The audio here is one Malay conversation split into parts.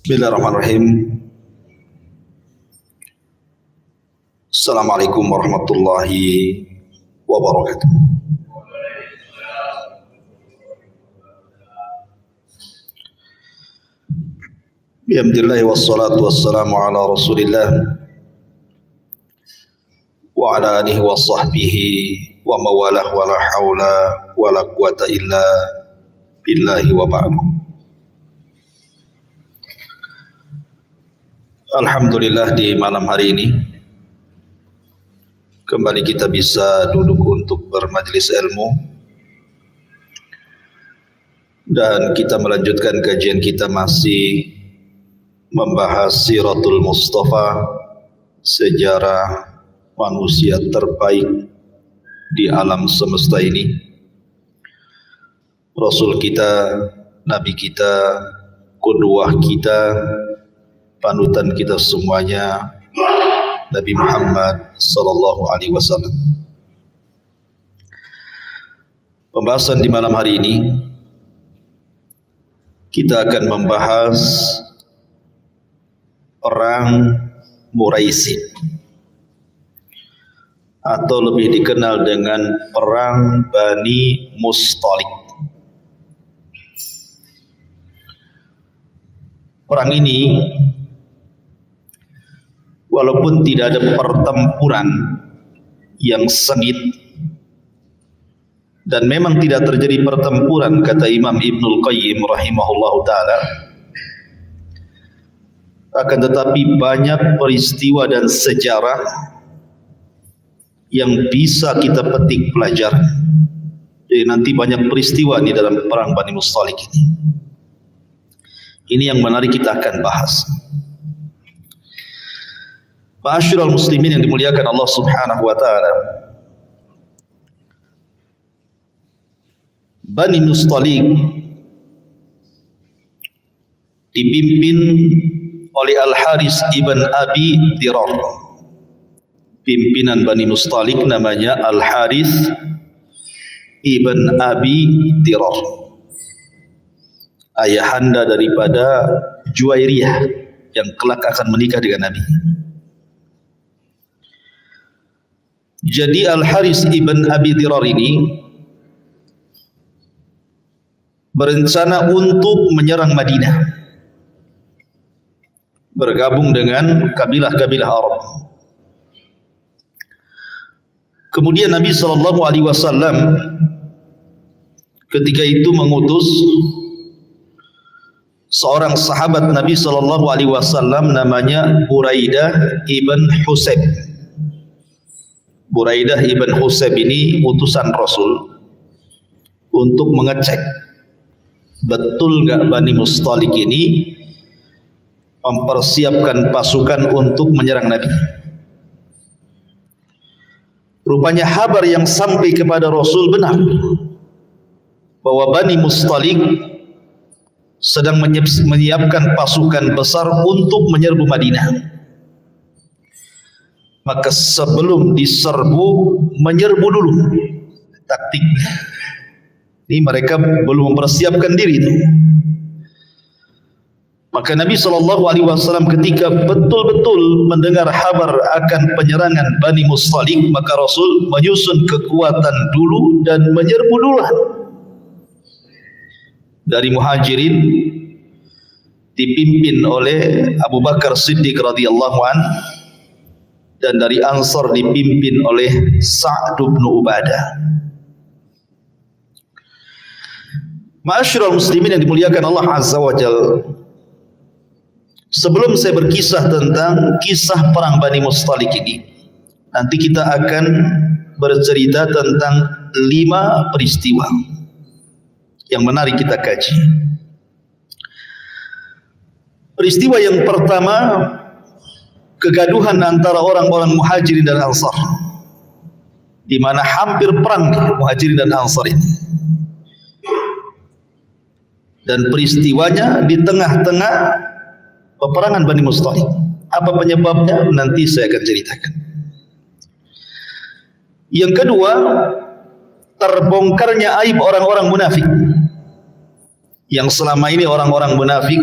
Bismillahirrahmanirrahim. Assalamualaikum warahmatullahi wabarakatuh. Alhamdulillah wassalatu wassalamu ala Rasulillah wa ala alihi wa sahbihi wa mawalah wa la hawla wa la quwata illa billahi wa ba'du. Alhamdulillah di malam hari ini kembali kita bisa duduk untuk bermajlis ilmu dan kita melanjutkan kajian kita masih membahas Siratul Mustafa, sejarah manusia terbaik di alam semesta ini, Rasul kita, Nabi kita, qudwah kita, panutan kita semuanya, Nabi Muhammad sallallahu alaihi wasallam. Pembahasan di malam hari ini kita akan membahas perang Muraisi atau lebih dikenal dengan perang Bani Mustalik. Perang ini walaupun tidak ada pertempuran yang sengit dan memang tidak terjadi pertempuran, kata Imam Ibnul Qayyim rahimahullahu ta'ala, akan tetapi banyak peristiwa dan sejarah yang bisa kita petik pelajaran. Jadi nanti banyak peristiwa di dalam perang Bani Mustalik ini. Ini yang menarik, kita akan bahas. Ma'asyiral muslimin yang dimuliakan Allah Subhanahu wa taala. Bani Mustalik dipimpin oleh Al-Haris ibn Abi Dirar. Pimpinan Bani Mustalik namanya Al-Haris ibn Abi Dirar, ayahanda daripada Juwairiyah yang kelak akan menikah dengan Nabi. Jadi Al-Haris ibn Abi Dirar ini berencana untuk menyerang Madinah, bergabung dengan kabilah-kabilah Arab. Kemudian Nabi SAW ketika itu mengutus seorang sahabat Nabi SAW namanya Buraidah ibn Husayb. Buraidah ibn Husayb ini utusan Rasul untuk mengecek betul gak Bani Mustalik ini mempersiapkan pasukan untuk menyerang Nabi. Rupanya kabar yang sampai kepada Rasul benar, bahwa Bani Mustalik sedang menyiapkan pasukan besar untuk menyerbu Madinah. Maka sebelum diserbu, menyerbu dulu. Taktiknya ini mereka belum mempersiapkan diri itu. Maka Nabi SAW ketika betul-betul mendengar kabar akan penyerangan Bani Mustalik, maka Rasul menyusun kekuatan dulu dan menyerbu duluan. Dari Muhajirin dipimpin oleh Abu Bakar Siddiq radhiyallahu anhu, dan dari Ansar dipimpin oleh Sa'd bin Ubadah. Ma'asyiral muslimin yang dimuliakan Allah Azza wa Jalla, sebelum saya berkisah tentang kisah perang Bani Mustalik ini, nanti kita akan bercerita tentang 5 peristiwa yang menarik kita kaji. Peristiwa yang pertama, kegaduhan antara orang-orang Muhajirin dan Ansar, di mana hampir perang Muhajirin dan Ansar ini. Dan peristiwanya di tengah-tengah peperangan Bani Mustalik. Apa penyebabnya? Nanti saya akan ceritakan. Yang kedua, terbongkarnya aib orang-orang munafik, yang selama ini orang-orang munafik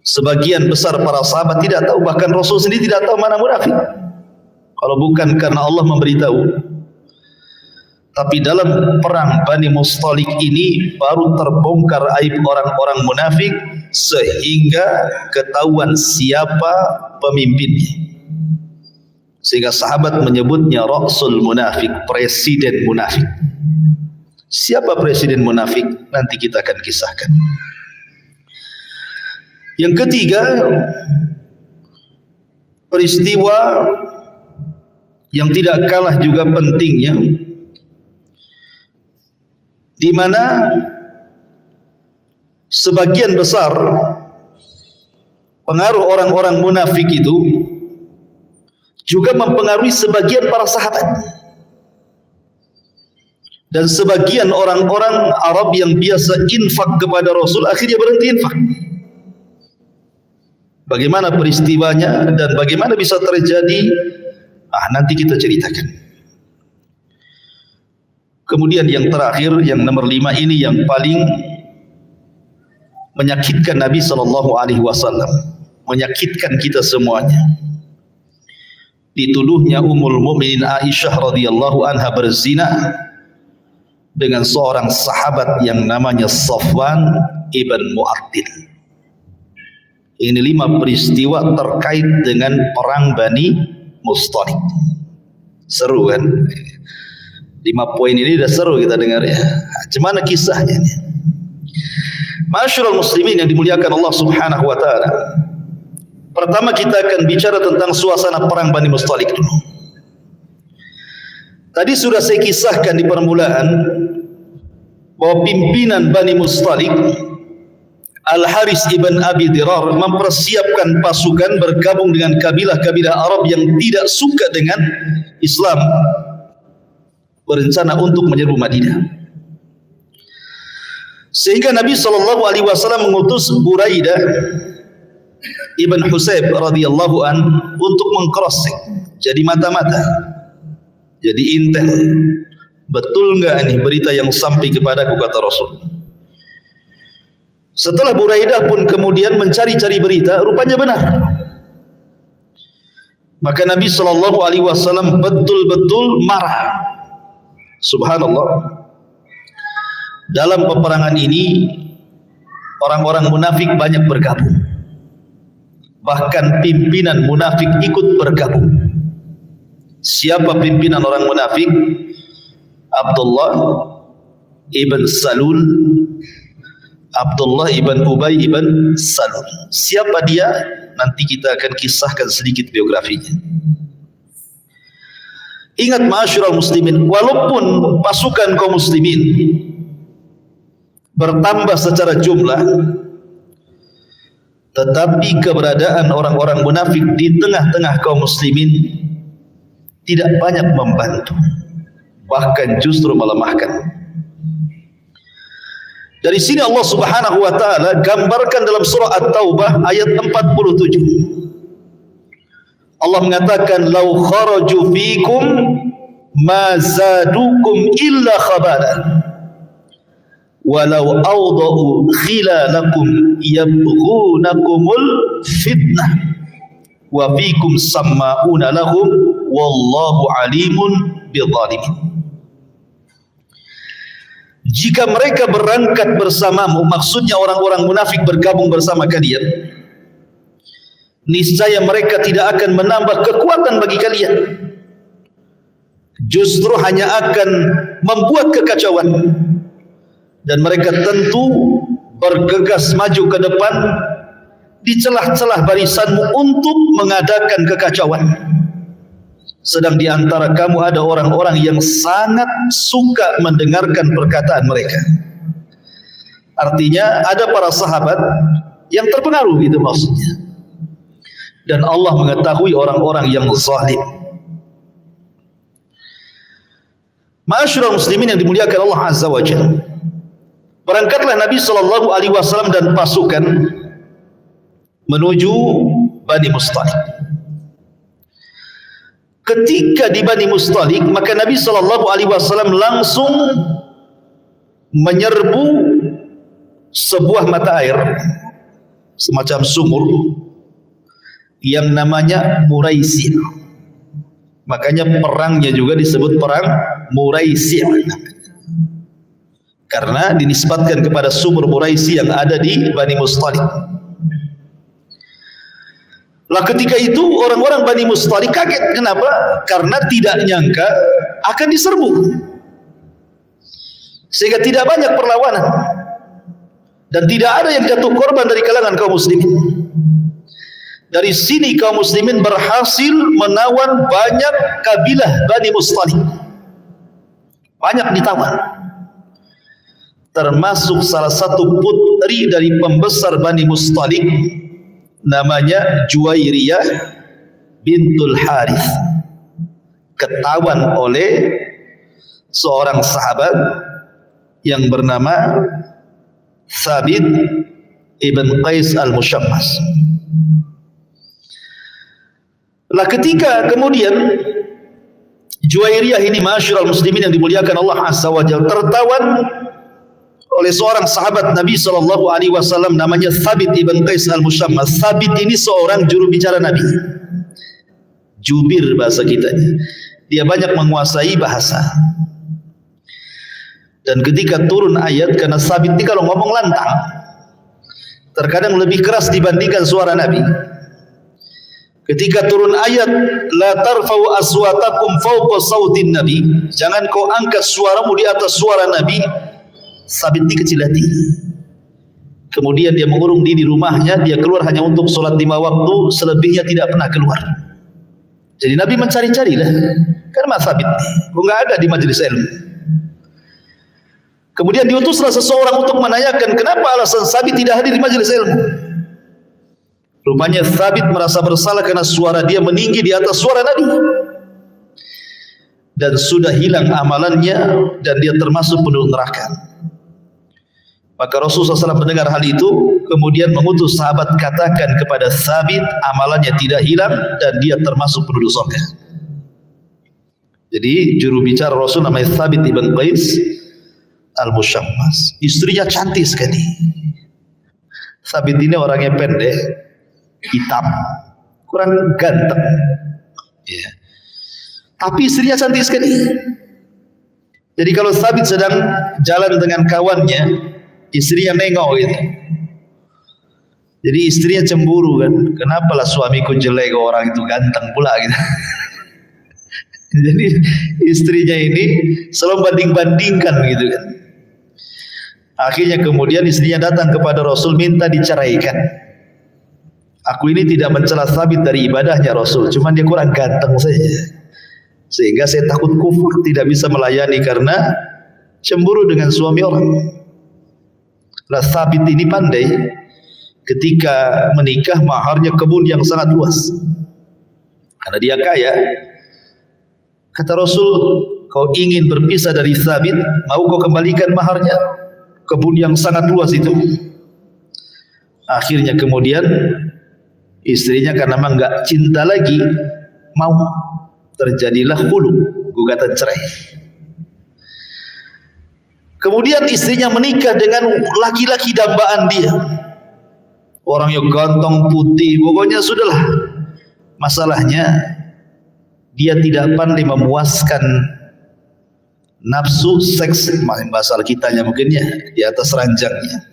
Sebagian besar para sahabat tidak tahu, bahkan Rasul sendiri tidak tahu mana munafik. Kalau bukan karena Allah memberitahu. Tapi dalam perang Bani Mustalik ini baru terbongkar aib orang-orang munafik sehingga ketahuan siapa pemimpinnya. Sehingga sahabat menyebutnya Rasul Munafik, presiden munafik. Siapa presiden munafik? Nanti kita akan kisahkan. Yang ketiga, peristiwa yang tidak kalah juga pentingnya, di mana sebagian besar pengaruh orang-orang munafik itu juga mempengaruhi sebagian para sahabat dan sebagian orang-orang Arab yang biasa infak kepada Rasul akhirnya berhenti infak. Bagaimana peristiwanya dan bagaimana bisa terjadi? Nanti kita ceritakan. Kemudian yang terakhir, yang nomor 5 ini yang paling menyakitkan Nabi SAW, menyakitkan kita semuanya. Dituduhnya Ummul Mukminin Aisyah radhiyallahu anha berzina dengan seorang sahabat yang namanya Safwan ibn Mu'attil. Ini 5 peristiwa terkait dengan perang Bani Mustalik. Seru kan? 5 poin ini dah seru kita dengar ya. Gimana kisahnya ini? Ma'asyiral muslimin yang dimuliakan Allah Subhanahu wa taala. Pertama kita akan bicara tentang suasana perang Bani Mustalik dulu. Tadi sudah saya kisahkan di permulaan bahwa pimpinan Bani Mustalik Al-Haris ibn Abi Dirar mempersiapkan pasukan bergabung dengan kabilah-kabilah Arab yang tidak suka dengan Islam, berencana untuk menyerbu Madinah. Sehingga Nabi SAW mengutus Buraidah ibn Husayb radhiyallahu an untuk meng-crossing, jadi mata-mata, jadi intel. Betul enggak ini berita yang sampai kepadaku, kata Rasul. Setelah Buraidah pun kemudian mencari-cari berita, rupanya benar. Maka Nabi SAW betul-betul marah. Subhanallah. Dalam peperangan ini orang-orang munafik banyak bergabung. Bahkan pimpinan munafik ikut bergabung. Siapa pimpinan orang munafik? Abdullah ibn Salul, Abdullah ibn Ubay ibn Salul. Siapa dia? Nanti kita akan kisahkan sedikit biografinya. Ingat ma'asyiral muslimin, walaupun pasukan kaum muslimin bertambah secara jumlah, tetapi keberadaan orang-orang munafik di tengah-tengah kaum muslimin tidak banyak membantu, bahkan justru melemahkan. Dari sini Allah Subhanahu wa taala gambarkan dalam surah At-Taubah ayat 47. Allah mengatakan, "Lau kharaju fikum ma zadukum illa khabala walau awda'u khilalakum yabghunakumul fitnah wa fikum samma'una lahum wallahu alimun bidzalimin." Jika mereka berangkat bersamamu, maksudnya orang-orang munafik bergabung bersama kalian, niscaya mereka tidak akan menambah kekuatan bagi kalian, justru hanya akan membuat kekacauan, dan mereka tentu bergegas maju ke depan di celah-celah barisanmu untuk mengadakan kekacauan. Sedang di antara kamu ada orang-orang yang sangat suka mendengarkan perkataan mereka. Artinya ada para sahabat yang terpengaruh, gitu maksudnya. Dan Allah mengetahui orang-orang yang zalim. Ma'asyiral muslimin yang dimuliakan Allah Azza wa Jalla. Berangkatlah Nabi SAW dan pasukan menuju Bani Mustalik. Ketika di Bani Mustalik, maka Nabi SAW langsung menyerbu sebuah mata air semacam sumur yang namanya Muraisi. Makanya perangnya juga disebut perang Muraisi, karena dinisbatkan kepada sumur Muraisi yang ada di Bani Mustalik. Lah ketika itu orang-orang Bani Mustalik kaget. Kenapa? Karena tidak nyangka akan diserbu, sehingga tidak banyak perlawanan dan tidak ada yang jatuh korban dari kalangan kaum muslimin. Dari sini kaum muslimin berhasil menawan banyak kabilah Bani Mustalik, banyak ditawan, termasuk salah satu putri dari pembesar Bani Mustalik namanya Juwairiyah bintul Harith, ketawan oleh seorang sahabat yang bernama Thabit ibn Qais al-Mushammas. Lah ketika kemudian Juwairiyah ini, masyarul muslimin yang dimuliakan Allah Azza wa Jalla, tertawan oleh seorang sahabat Nabi SAW namanya Thabit ibn Qais al-Mushammas. Thabit ini seorang juru bicara Nabi, jubir bahasa kita. Dia banyak menguasai bahasa. Dan ketika turun ayat, karena Thabit ini kalau ngomong lantang, terkadang lebih keras dibandingkan suara Nabi. Ketika turun ayat, la tarfa'u aswatakum fawqa sautin Nabi, jangan kau angkat suaramu di atas suara Nabi. Thabit ini kecil hati. Kemudian dia mengurung diri di rumahnya, dia keluar hanya untuk sholat 5 waktu, selebihnya tidak pernah keluar. Jadi Nabi mencari-carilah, karena Thabit kok nggak ada di majelis ilmu. Kemudian diutuslah seseorang untuk menanyakan kenapa alasan Thabit tidak hadir di majelis ilmu. Rupanya Thabit merasa bersalah karena suara dia meninggi di atas suara Nabi, dan sudah hilang amalannya, dan dia termasuk penduduk neraka. Maka Rasulullah SAW mendengar hal itu, kemudian mengutus sahabat, katakan kepada Thabit amalannya tidak hilang dan dia termasuk penduduk surga. Jadi juru bicara Rasul namanya Thabit ibn Qais al-Mushammas. Istrinya cantik sekali. Thabit ini orangnya pendek, hitam, kurang ganteng, ya. Tapi istrinya cantik sekali. Jadi kalau Thabit sedang jalan dengan kawannya, istrinya nengok gitu. Jadi istrinya cemburu kan, kenapa lah suamiku jelek, orang itu ganteng pula gitu. Jadi istrinya ini selalu banding-bandingkan gitu kan. Akhirnya kemudian istrinya datang kepada Rasul minta diceraikan. Aku ini tidak mencela Thabit dari ibadahnya Rasul, cuman dia kurang ganteng saja, sehingga saya takut kufur, tidak bisa melayani karena cemburu dengan suami orang. Lah Thabit ini pandai, ketika menikah maharnya kebun yang sangat luas, karena dia kaya. Kata Rasul, kau ingin berpisah dari Thabit, mau kau kembalikan maharnya, kebun yang sangat luas itu. Akhirnya kemudian istrinya karena memang enggak cinta lagi, mau, terjadilah khulu, gugatan cerai. Kemudian istrinya menikah dengan laki-laki dambaan dia, orang yang ganteng, putih, pokoknya sudahlah. Masalahnya dia tidak pandai memuaskan nafsu seks, bahasa kitanya mungkin ya, di atas ranjangnya.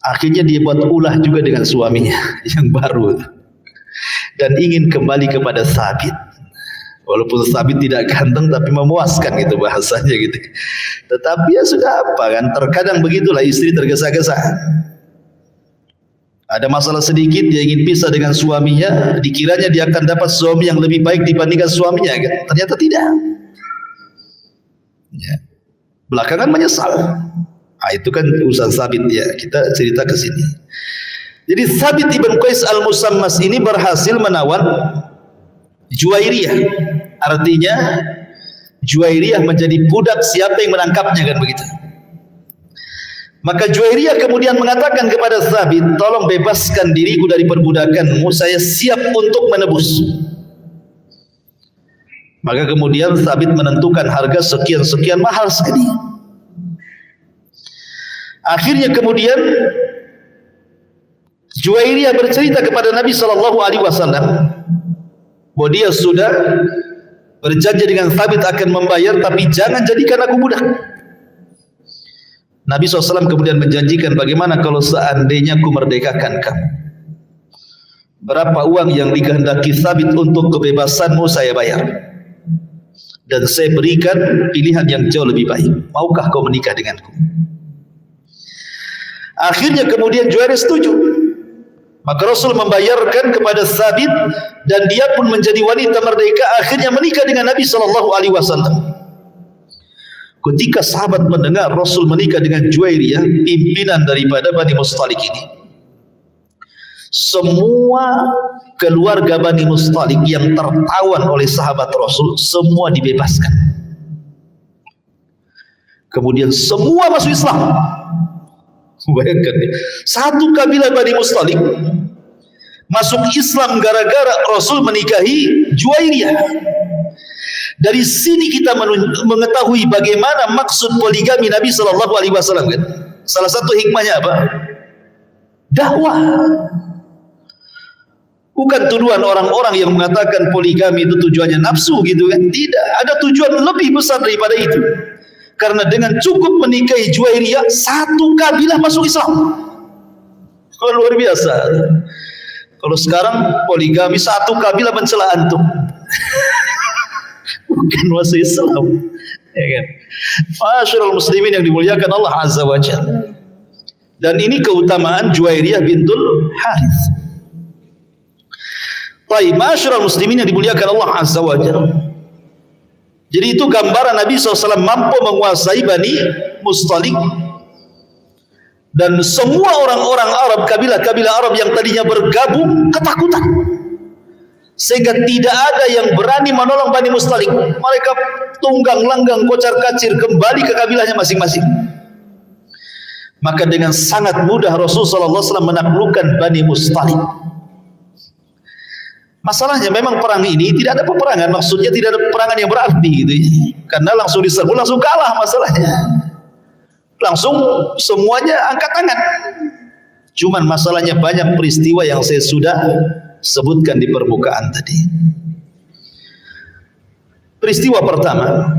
Akhirnya dia buat ulah juga dengan suaminya yang baru, dan ingin kembali kepada Thabit. Walaupun Thabit tidak ganteng tapi memuaskan, gitu bahasanya gitu. Tetapi ya sudah apa kan, terkadang begitulah istri tergesa-gesa. Ada masalah sedikit, dia ingin pisah dengan suaminya, dikiranya dia akan dapat suami yang lebih baik dibandingkan suaminya kan? Ternyata tidak. Ya. Belakangan menyesal. Nah, itu kan urusan Thabit ya, kita cerita ke sini. Jadi Thabit ibn Qais al-Mushammas ini berhasil menawan Juwairiyah. Artinya Juwairiyah menjadi budak siapa yang menangkapnya kan begitu. Maka Juwairiyah kemudian mengatakan kepada Thabit, tolong bebaskan diriku dari perbudakanmu, saya siap untuk menebus. Maka kemudian Thabit menentukan harga sekian-sekian mahal sekali. Akhirnya kemudian Juwairiyah bercerita kepada Nabi SAW bahwa dia sudah berjanji dengan Thabit akan membayar, tapi jangan jadikan aku budak. Nabi SAW kemudian menjanjikan, bagaimana kalau seandainya aku merdekakan kamu? Berapa uang yang dikehendaki Thabit untuk kebebasanmu saya bayar, dan saya berikan pilihan yang jauh lebih baik. Maukah kau menikah denganku? Akhirnya kemudian Juwairiyah setuju. Maka Rasul membayarkan kepada Thabit, dan dia pun menjadi wanita merdeka. Akhirnya menikah dengan Nabi SAW. Ketika sahabat mendengar Rasul menikah dengan Juwairiyah, pimpinan daripada Bani Mustalik ini, semua keluarga Bani Mustalik yang tertawan oleh sahabat Rasul semua dibebaskan. Kemudian semua masuk Islam. Bayangkan, satu kabilah Bani Mustalik masuk Islam gara-gara Rasul menikahi Juwairiyah. Dari sini kita mengetahui bagaimana maksud poligami Nabi SAW kan? Salah satu hikmahnya apa? Dakwah. Bukan tuduhan orang-orang yang mengatakan poligami itu tujuannya nafsu gitu kan? Tidak, ada tujuan lebih besar daripada itu. Karena dengan cukup menikahi Juwairiyah, satu kabilah masuk Islam. Luar biasa. Kalau sekarang poligami satu kabilah mencela antum. Bukan masuk Islam, ya kan? Masyarul muslimin yang dimuliakan Allah Azza wa Jalla. Dan ini keutamaan Juwairiyah bintul Harith. Baik, masyarul muslimin yang dimuliakan Allah Azza wa Jalla. Jadi itu gambaran Nabi SAW mampu menguasai Bani Mustalik, dan semua orang-orang Arab, kabilah-kabilah Arab yang tadinya bergabung ketakutan, sehingga tidak ada yang berani menolong Bani Mustalik. Mereka tunggang langgang kocar kacir kembali ke kabilahnya masing-masing. Maka dengan sangat mudah Rasulullah SAW menaklukkan Bani Mustalik. Masalahnya memang perang ini tidak ada peperangan, maksudnya tidak ada peperangan yang berarti gitu ya. Karena langsung diserbu, langsung kalah masalahnya. Langsung semuanya angkat tangan. Cuman masalahnya banyak peristiwa yang saya sudah sebutkan di permukaan tadi. Peristiwa pertama,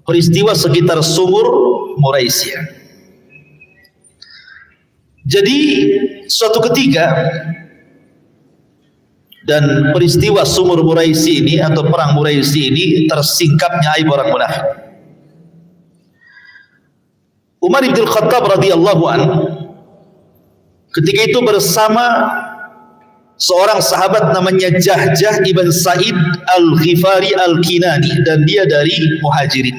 peristiwa sekitar sumur Muraisiyah. Jadi suatu ketika, dan peristiwa sumur Muraisi ini atau perang Muraisi ini tersingkapnya aib orang munafik. Umar bin Khattab radhiyallahu anhu ketika itu bersama seorang sahabat namanya Jahjah ibn Sa'id al-Ghifari al-Kinani, dan dia dari Muhajirin.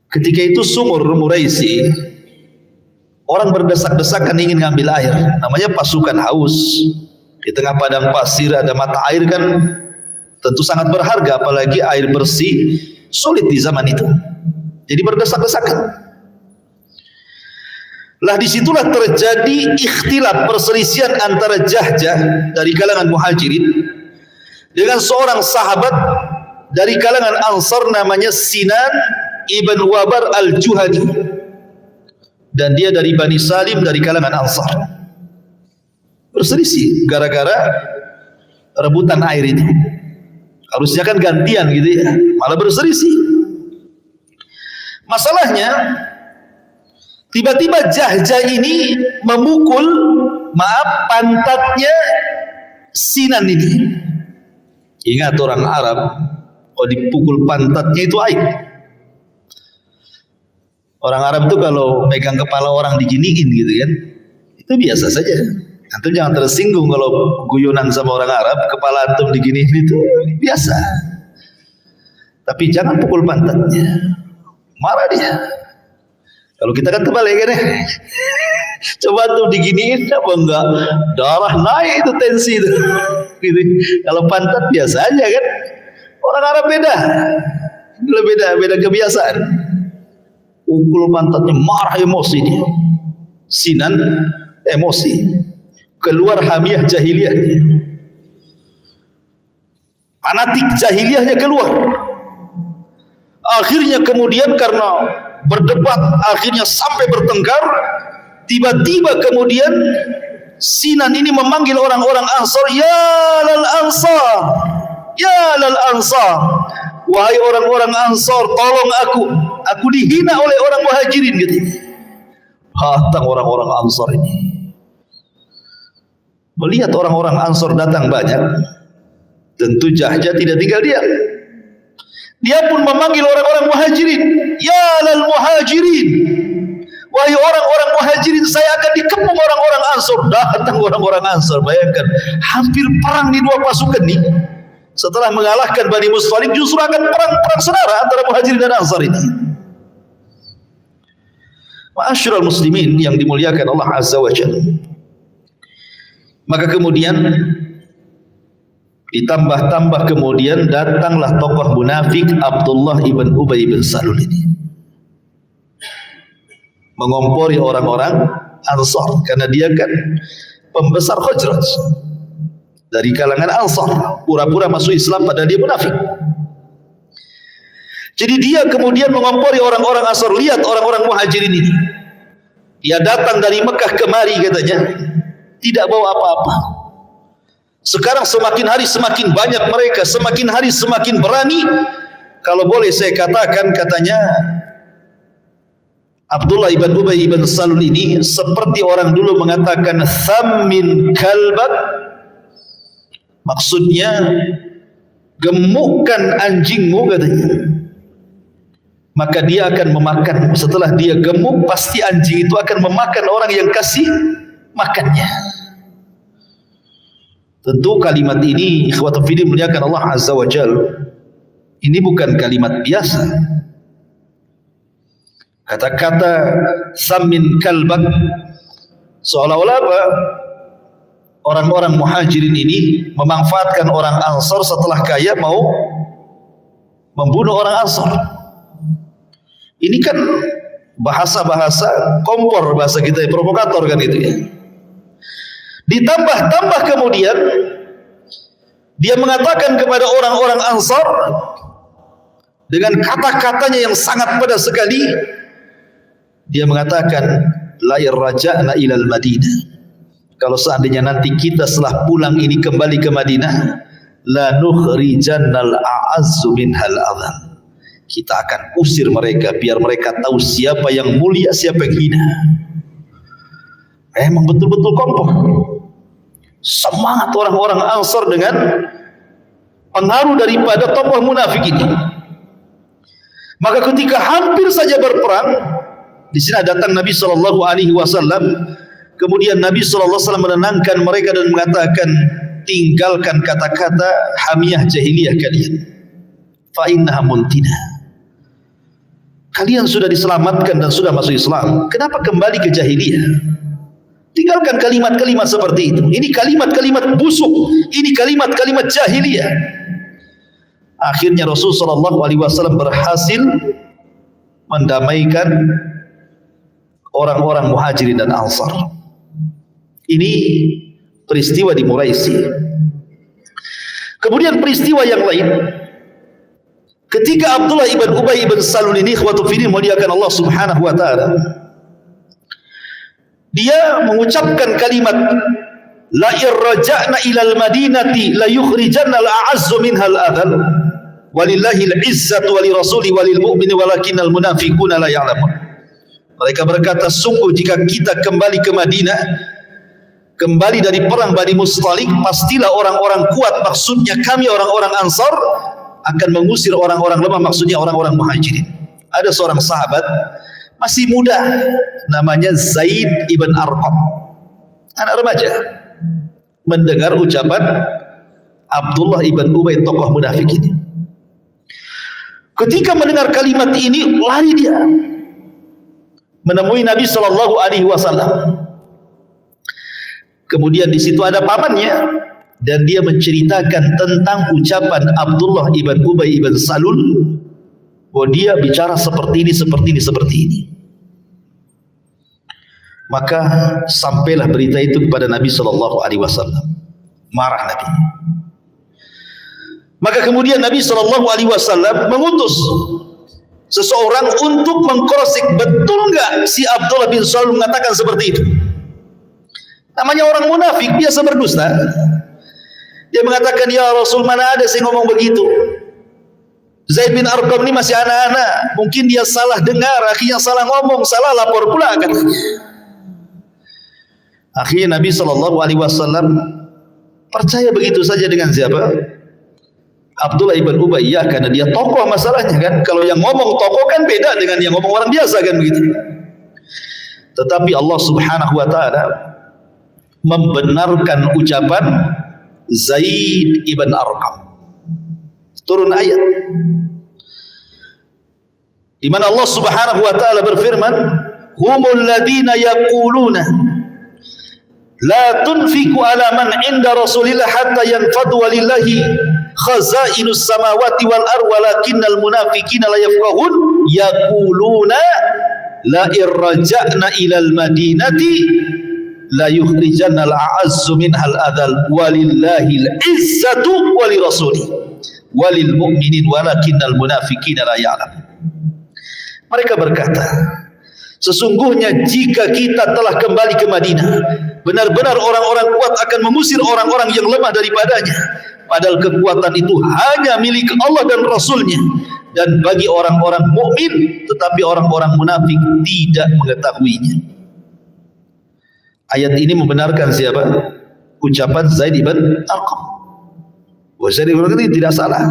Ketika itu sumur Muraisi, orang berdesak-desakan ingin ngambil air. Namanya pasukan haus. Di tengah padang pasir ada mata air kan tentu sangat berharga, apalagi air bersih sulit di zaman itu. Jadi berdesak-desakan. Lah disitulah terjadi ikhtilaf, perselisihan antara Jahjah dari kalangan Muhajirin dengan seorang sahabat dari kalangan Ansar namanya Sinan ibn Wabar al-Juhani, dan dia dari Bani Salim dari kalangan Ansar. Berselisih gara-gara rebutan air itu. Harusnya kan gantian gitu ya, malah berselisih. Masalahnya tiba-tiba Jahjah ini memukul, pantatnya Sinan ini. Ingat orang Arab, kalau dipukul pantatnya itu aib. Orang Arab itu kalau pegang kepala orang diginiin gitu kan, itu biasa saja. Antum jangan tersinggung kalau guyonan sama orang Arab, kepala antum diginiin itu biasa. Tapi jangan pukul pantatnya, marah dia. Kalau kita kan kebalik kan ya. Coba tuh diginiin apa enggak, darah naik itu, tensi itu. Gitu. Kalau pantat biasa aja kan. Orang Arab beda. Beda kebiasaan. Pukul pantatnya, marah, emosi dia. Sinan emosi. Keluar hamiah jahiliyahnya. Fanatik jahiliyahnya keluar. Akhirnya kemudian karena berdebat, akhirnya sampai bertengkar, Tiba-tiba kemudian Sinan ini memanggil orang-orang Ansar, ya lal Ansar, ya lal Ansar, wahai orang-orang Ansar, tolong aku dihina oleh orang Muhajirin gitu. Datang orang-orang Ansar ini, melihat orang-orang Ansar datang banyak, tentu Jahja tidak tinggal diam. Dia pun memanggil orang-orang Muhajirin, ya lal Muhajirin, wahai orang-orang Muhajirin, saya akan dikepung orang-orang Ansar. Datang orang-orang Ansar, bayangkan hampir perang di dua pasukan nih. Setelah mengalahkan Bani Mustalik, justru akan perang saudara antara Muhajirin dan Ansar ini. Ma'asyiral muslimin yang dimuliakan Allah Azza wa Jalla. Maka kemudian ditambah-tambah kemudian datanglah tokoh munafik Abdullah ibn Ubay bin Salul ini, mengompori orang-orang Ansar, karena dia kan pembesar Khazraj dari kalangan Ansar, pura-pura masuk Islam padahal dia munafik. Jadi dia kemudian mengompori orang-orang Ansar. Lihat orang-orang Muhajirin ini, dia datang dari Mekah kemari katanya tidak bawa apa-apa. Sekarang semakin hari semakin banyak mereka, semakin hari semakin berani. Kalau boleh saya katakan, katanya Abdullah ibn Ubay ibn Salul ini seperti orang dulu mengatakan thammin kalbak, maksudnya gemukkan anjingmu katanya, maka dia akan memakan. Setelah dia gemuk, pasti anjing itu akan memakan orang yang kasih makannya. Tentu kalimat ini ikhwatul fillah muliakan Allah Azza wa Jalla, ini bukan kalimat biasa. Kata-kata samin kalbak seolah-olah apa? Orang-orang Muhajirin ini memanfaatkan orang Ansar setelah kaya mau membunuh orang Ansar. Ini kan bahasa-bahasa kompor, bahasa kita provokator kan itu ya. Ditambah-tambah kemudian dia mengatakan kepada orang-orang Ansar dengan kata-katanya yang sangat pedas sekali. Dia mengatakan, la irja'na ilal Madinah, kalau seandainya nanti kita setelah pulang ini kembali ke Madinah, la nukhrijannal a'azzu minhal adhal, kita akan usir mereka biar mereka tahu siapa yang mulia, siapa yang hina. Memang betul-betul kompak. Semangat orang-orang Ansar dengan pengaruh daripada tokoh munafik ini. Maka ketika hampir saja berperang, di sini datang Nabi SAW. Kemudian Nabi SAW menenangkan mereka dan mengatakan, tinggalkan kata-kata hamiyah jahiliyah kalian. Fa innaha muntinah. Kalian sudah diselamatkan dan sudah masuk Islam, kenapa kembali ke jahiliyah? Tinggalkan kalimat-kalimat seperti itu. Ini kalimat-kalimat busuk, ini kalimat-kalimat jahiliyah. Akhirnya Rasulullah SAW berhasil mendamaikan orang-orang Muhajirin dan Ansar. Ini peristiwa di Muraisi. Kemudian peristiwa yang lain, ketika Abdullah ibn Ubay ibn Salul ini ikhwatul fillah muliakan Allah Subhanahu wa taala, dia mengucapkan kalimat la irja'na ilal madinati la yukhrijanna al-a'azzu minhal adhal walillahil izzatu wali rasuli walil mu'mini walakinnal munafiquna la ya'lamun. Mereka berkata, sungguh jika kita kembali ke Madinah, kembali dari perang Bani Mustalik, pastilah orang-orang kuat, maksudnya kami orang-orang Ansar, akan mengusir orang-orang lemah, maksudnya orang-orang Muhajirin. Ada seorang sahabat masih muda, namanya Zaid ibn Arqam, anak remaja, mendengar ucapan Abdullah ibn Ubay, tokoh munafik ini. Ketika mendengar kalimat ini, lari dia menemui Nabi SAW. Kemudian di situ ada pamannya, dan dia menceritakan tentang ucapan Abdullah ibn Ubay ibn Salul, bahwa dia bicara seperti ini, seperti ini, seperti ini. Maka sampailah berita itu kepada Nabi SAW. Marah Nabi. Maka kemudian Nabi SAW mengutus seseorang untuk mengkrosik betul nggak si Abdullah bin Salul mengatakan seperti itu. Namanya orang munafik, biasa berdusta. Dia mengatakan, ya Rasul, mana ada saya ngomong begitu. Zaid bin Arqam ini masih anak-anak, mungkin dia salah dengar, akhirnya salah ngomong, salah lapor pula katanya. Akhirnya Nabi SAW percaya begitu saja dengan siapa? Abdullah ibn Ubay, ya, karena dia tokoh masalahnya kan. Kalau yang ngomong tokoh kan beda dengan yang ngomong orang biasa kan begitu. Tetapi Allah Subhanahu wa taala membenarkan ucapan Zaid ibn Arqam. Turun ayat di mana Allah Subhanahu wa taala berfirman, humul ladina yaquluna la tunfiqu ala man inda Rasulillah hatta yanfadu walillahi khazainus samawati wal ard walakinnal munafiqina la yafqahun yaquluna la irja'na ilal madinati la yukhrijanna al-a'azzu minhal adal walillahil izzatu walirasuli walil mu'minin walakinnal munafiqina la ya'lamun. Mereka berkata, sesungguhnya jika kita telah kembali ke Madinah, benar-benar orang-orang kuat akan mengusir orang-orang yang lemah daripadanya, padahal kekuatan itu hanya milik Allah dan Rasulnya, dan bagi orang-orang mukmin, tetapi orang-orang munafik tidak mengetahuinya. Ayat ini membenarkan siapa? Ucapan Zaid ibn Arqam. Zaid ibn Arqam ini tidak salah.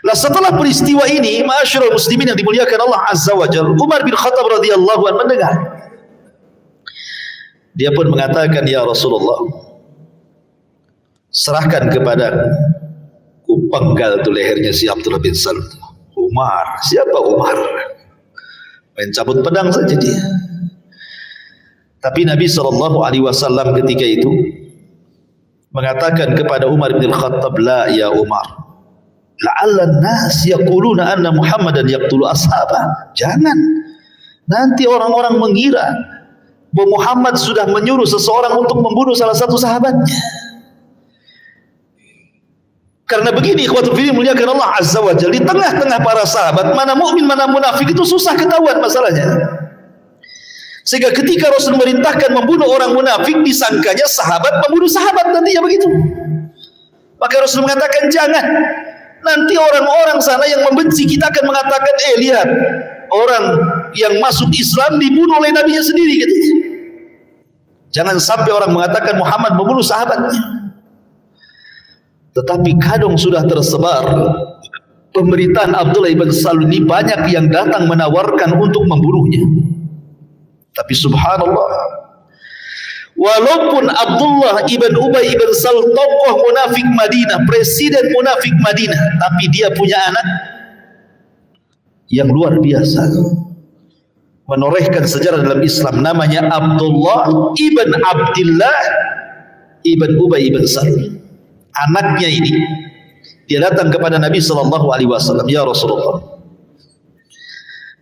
Nah, setelah peristiwa ini, ma'asyiral muslimin yang dimuliakan Allah Azza wa Jalla, Umar bin Khattab radhiyallahu anhu mendengar. Dia pun mengatakan, ya Rasulullah, serahkan kepadaku, ku penggal tu lehernya si Abdullah bin Salul. Umar, siapa Umar? Main cabut pedang saja dia. Tapi Nabi SAW ketika itu mengatakan kepada Umar bin Khattab, la ya Umar, la'allan nas yaquluna anna Muhammadan yaqtulu ashabah. Jangan, nanti orang-orang mengira bahwa Muhammad sudah menyuruh seseorang untuk membunuh salah satu sahabatnya. Karena begini, ikhwatul fillah muliakan Allah Azza wa Jalla, di tengah-tengah para sahabat, mana mukmin mana munafik itu susah ketahuan masalahnya. Sehingga ketika Rasul merintahkan membunuh orang munafik, disangkanya sahabat membunuh sahabat nantinya begitu. Maka Rasul mengatakan, jangan, nanti orang-orang sana yang membenci kita akan mengatakan, lihat, orang yang masuk Islam dibunuh oleh nabinya sendiri gitu. Jangan sampai orang mengatakan Muhammad membunuh sahabatnya. Tetapi kadang sudah tersebar pemberitaan Abdullah ibn Salul ini, banyak yang datang menawarkan untuk membunuhnya. Tapi subhanallah, walaupun Abdullah ibn Ubay ibn Salul tokoh munafik Madinah, presiden munafik Madinah, tapi dia punya anak yang luar biasa, menorehkan sejarah dalam Islam, namanya Abdullah ibn Abdillah ibn Ubay ibn Salul. Anaknya ini, dia datang kepada Nabi SAW, ya Rasulullah,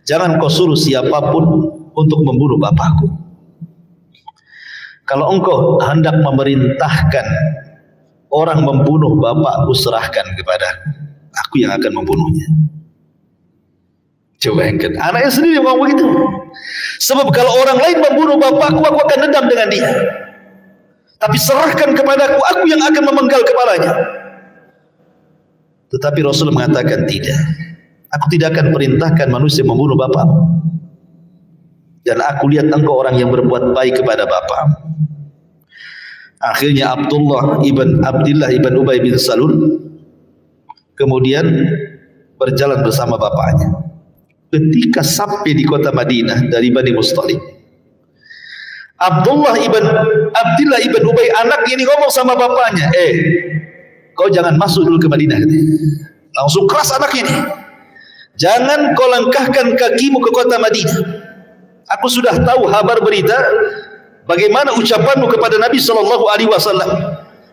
jangan kau suruh siapapun untuk membunuh bapakku. Kalau engkau hendak memerintahkan orang membunuh bapakku, serahkan kepadaku, aku yang akan membunuhnya. Coba bayangkan, anaknya sendiri ngomong begitu. Sebab kalau orang lain membunuh bapakku, aku akan dendam dengan dia. Tapi serahkan kepadaku, aku yang akan memenggal kepalanya. Tetapi Rasul mengatakan tidak. Aku tidak akan perintahkan manusia membunuh bapakmu. Dan aku lihat engkau orang yang berbuat baik kepada bapakmu. Akhirnya Abdullah ibn Ubay bin Salul kemudian berjalan bersama bapaknya. Ketika sampai di kota Madinah dari Bani Mustalik, Abdullah ibn Ubay anak ini ngomong sama bapaknya, kau jangan masuk dulu ke Madinah. Langsung keras anak ini, jangan kau langkahkan kakimu ke kota Madinah. Aku sudah tahu kabar berita bagaimana ucapanmu kepada Nabi SAW.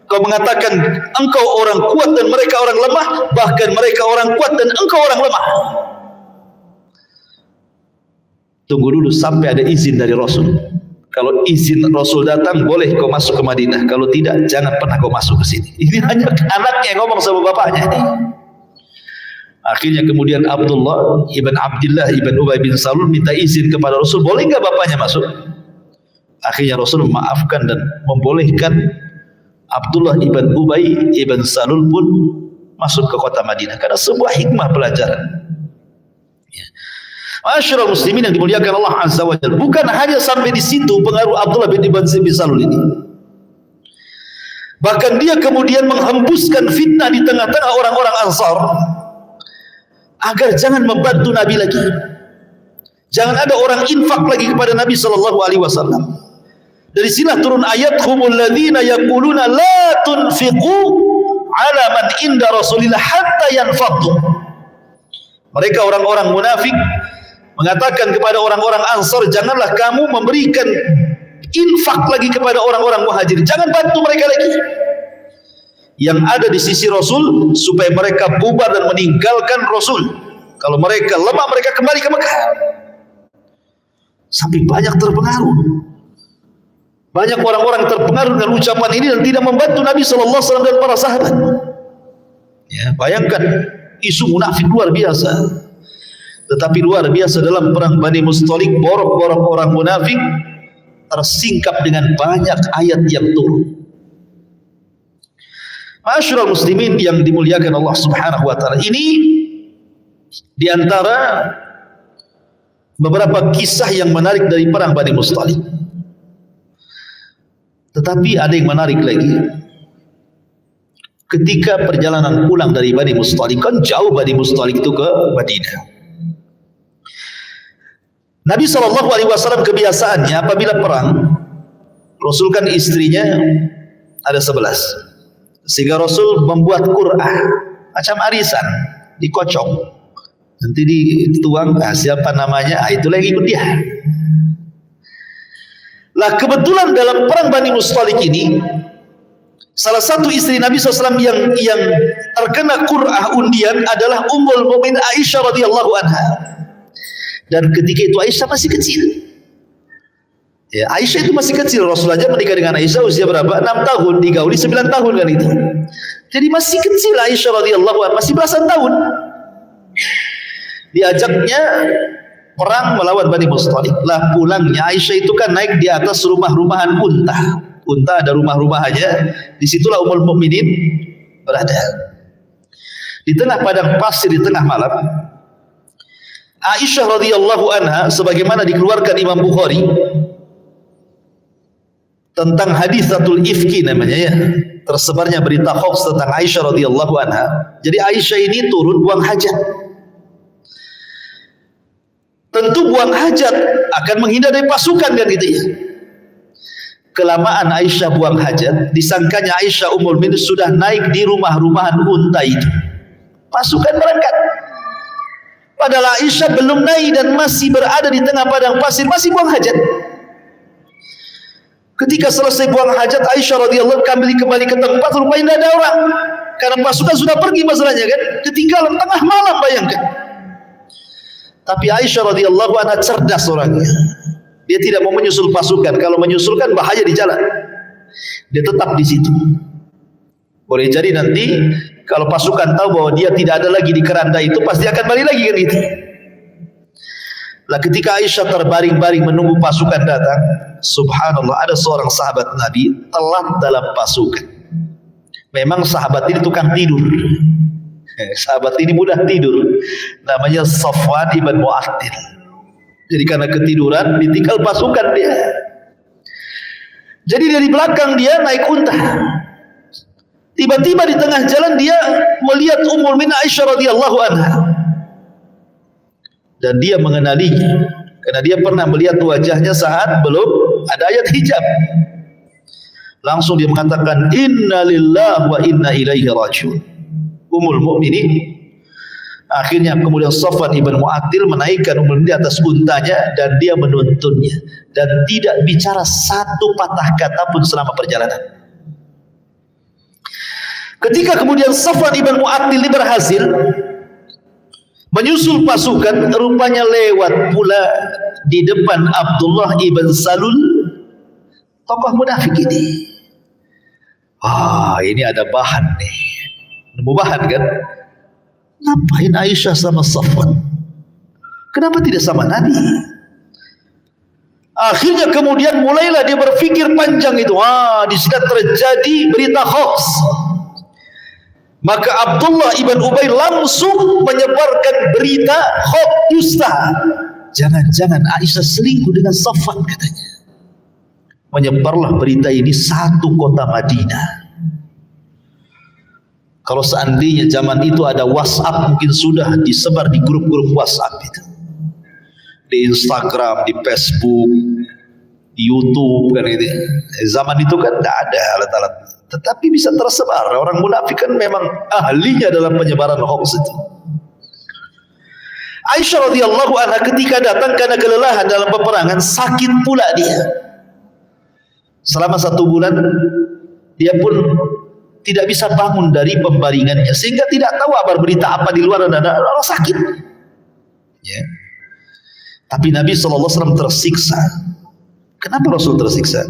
Kau mengatakan engkau orang kuat dan mereka orang lemah, bahkan mereka orang kuat dan engkau orang lemah. Tunggu dulu sampai ada izin dari Rasul. Kalau izin Rasul datang, boleh kau masuk ke Madinah. Kalau tidak, jangan pernah kau masuk ke sini. Ini hanya anaknya yang ngomong sama bapaknya ini. Akhirnya kemudian Abdullah ibn Ubay bin Salul minta izin kepada Rasul, boleh nggak bapaknya masuk? Akhirnya Rasul memaafkan dan membolehkan Abdullah ibn Ubay ibn Salul pun masuk ke kota Madinah karena sebuah hikmah pelajaran. Ma'asyiral muslimin yang dimuliakan Allah Azza wa Jalla, bukan hanya sampai di situ pengaruh Abdullah bin Salul ini. Bahkan dia kemudian menghembuskan fitnah di tengah-tengah orang-orang Ansar agar jangan membantu Nabi lagi. Jangan ada orang infak lagi kepada Nabi sallallahu alaihi wasallam. Dari sinilah turun ayat humul ladzina yaquluna la tunfiqu ala man inda Rasulillah hatta yanfaddu. Mereka orang-orang munafik mengatakan kepada orang-orang Ansar, janganlah kamu memberikan infak lagi kepada orang-orang Muhajir, jangan bantu mereka lagi yang ada di sisi Rasul supaya mereka bubar dan meninggalkan Rasul. Kalau mereka lemah, mereka kembali ke Mekah. Sampai banyak terpengaruh. Banyak orang-orang terpengaruh dengan ucapan ini dan tidak membantu Nabi SAW dan para sahabat. Ya, bayangkan isu munafik luar biasa. Tetapi luar biasa dalam perang Bani Mustalik, borok-borok orang munafik tersingkap dengan banyak ayat yang turun. Ma'asyiral muslimin yang dimuliakan Allah Subhanahu wa taala, ini di antara beberapa kisah yang menarik dari perang Bani Mustalik. Tetapi ada yang menarik lagi. Ketika perjalanan pulang dari Bani Mustalik, kan jauh Bani Mustalik itu ke Madinah. Nabi SAW kebiasaannya apabila perang, Rasul kan istrinya ada 11. Sehingga Rasul membuat Qur'ah macam arisan, dikocok, nanti dituang, siapa namanya, itulah yang ikut dia. Lah kebetulan dalam perang Bani Mustalik ini, salah satu istri Nabi SAW yang terkena Qur'ah undian adalah Ummul Mukminin Aisyah radhiyallahu anha. Dan ketika itu Aisyah masih kecil. Ya, Aisyah itu masih kecil. Rasul aja menikah dengan Aisyah usia berapa? 6 tahun, digauli 9 tahun kan itu. Jadi masih kecil Aisyah radhiyallahu anha, masih belasan tahun. Diajaknya perang melawan Bani Mustalik. Lah pulangnya Aisyah itu kan naik di atas rumah-rumahan unta. Unta ada rumah-rumahnya. Disitulah Ummul Mukminin berada. Di tengah padang pasir, di tengah malam, Aisyah radhiyallahu anha sebagaimana dikeluarkan Imam Bukhari tentang hadisatul ifki namanya ya, tersebarnya berita hoax tentang Aisyah radhiyallahu anha. Jadi Aisyah ini turun buang hajat. Tentu buang hajat akan menghindar dari pasukan kan gitu ya. Kelamaan Aisyah buang hajat, disangkanya Aisyah Ummul Mukminin sudah naik di rumah-rumahan unta itu. Pasukan berangkat. Padahal Aisyah belum naik dan masih berada di tengah padang pasir, masih buang hajat. Ketika selesai buang hajat, Aisyah radhiyallahu kembali ke tempat, rupanya tidak ada orang. Karena pasukan sudah pergi masalahnya kan, ketinggalan tengah malam, bayangkan. Tapi Aisyah radhiyallahu anha cerdas orangnya. Dia tidak mau menyusul pasukan. Kalau menyusulkan bahaya di jalan. Dia tetap di situ. Boleh jadi nanti kalau pasukan tahu bahwa dia tidak ada lagi di keranda itu, pasti akan balik lagi kan itu. Lah ketika Aisyah terbaring-baring menunggu pasukan datang, subhanallah, ada seorang sahabat Nabi telat dalam pasukan. Memang sahabat ini tukang tidur. Sahabat ini mudah tidur. Namanya Safwan ibn Mu'attil. Jadi karena ketiduran ditinggal pasukan dia. Jadi dari belakang dia naik unta. Tiba-tiba di tengah jalan dia melihat Ummul Mukminin Aisyah radhiyallahu anha. Dan dia mengenalinya karena dia pernah melihat wajahnya saat belum ada ayat hijab. Langsung dia mengatakan inna lillahi wa inna ilaihi rajiun. Ummul Mukminin. Akhirnya kemudian Safwan ibn Mu'attil menaikkan Ummul Mukminin di atas untanya dan dia menuntunnya dan tidak bicara satu patah kata pun selama perjalanan. Ketika kemudian Safwan ibn Mu'attil ini berhasil menyusul pasukan, rupanya lewat pula di depan Abdullah ibn Salul, tokoh munafik ini. Ini ada bahan nih. Nemu bahan kan? Ngapain Aisyah sama Safwan? Kenapa tidak sama Nabi? Akhirnya kemudian mulailah dia berpikir panjang itu. Di sini terjadi berita hoax. Maka Abdullah ibn Ubay langsung menyebarkan berita hoax dusta. Jangan-jangan Aisyah selingkuh dengan Safwan katanya. Menyebarlah berita ini satu kota Madinah. Kalau seandainya zaman itu ada WhatsApp, mungkin sudah disebar di grup-grup WhatsApp itu, di Instagram, di Facebook, di YouTube kan gitu. Zaman itu kan tidak ada alat-alat, tetapi bisa tersebar. Orang munafik kan memang ahlinya dalam penyebaran hoax itu. Aisyah radhiyallahu anha ketika datang karena kelelahan dalam peperangan, sakit pula dia. Selama 1 bulan dia pun tidak bisa bangun dari pembaringannya, sehingga tidak tahu kabar berita apa di luar, dan ada orang sakit. Ya. Tapi Nabi SAW tersiksa. Kenapa Rasul tersiksa?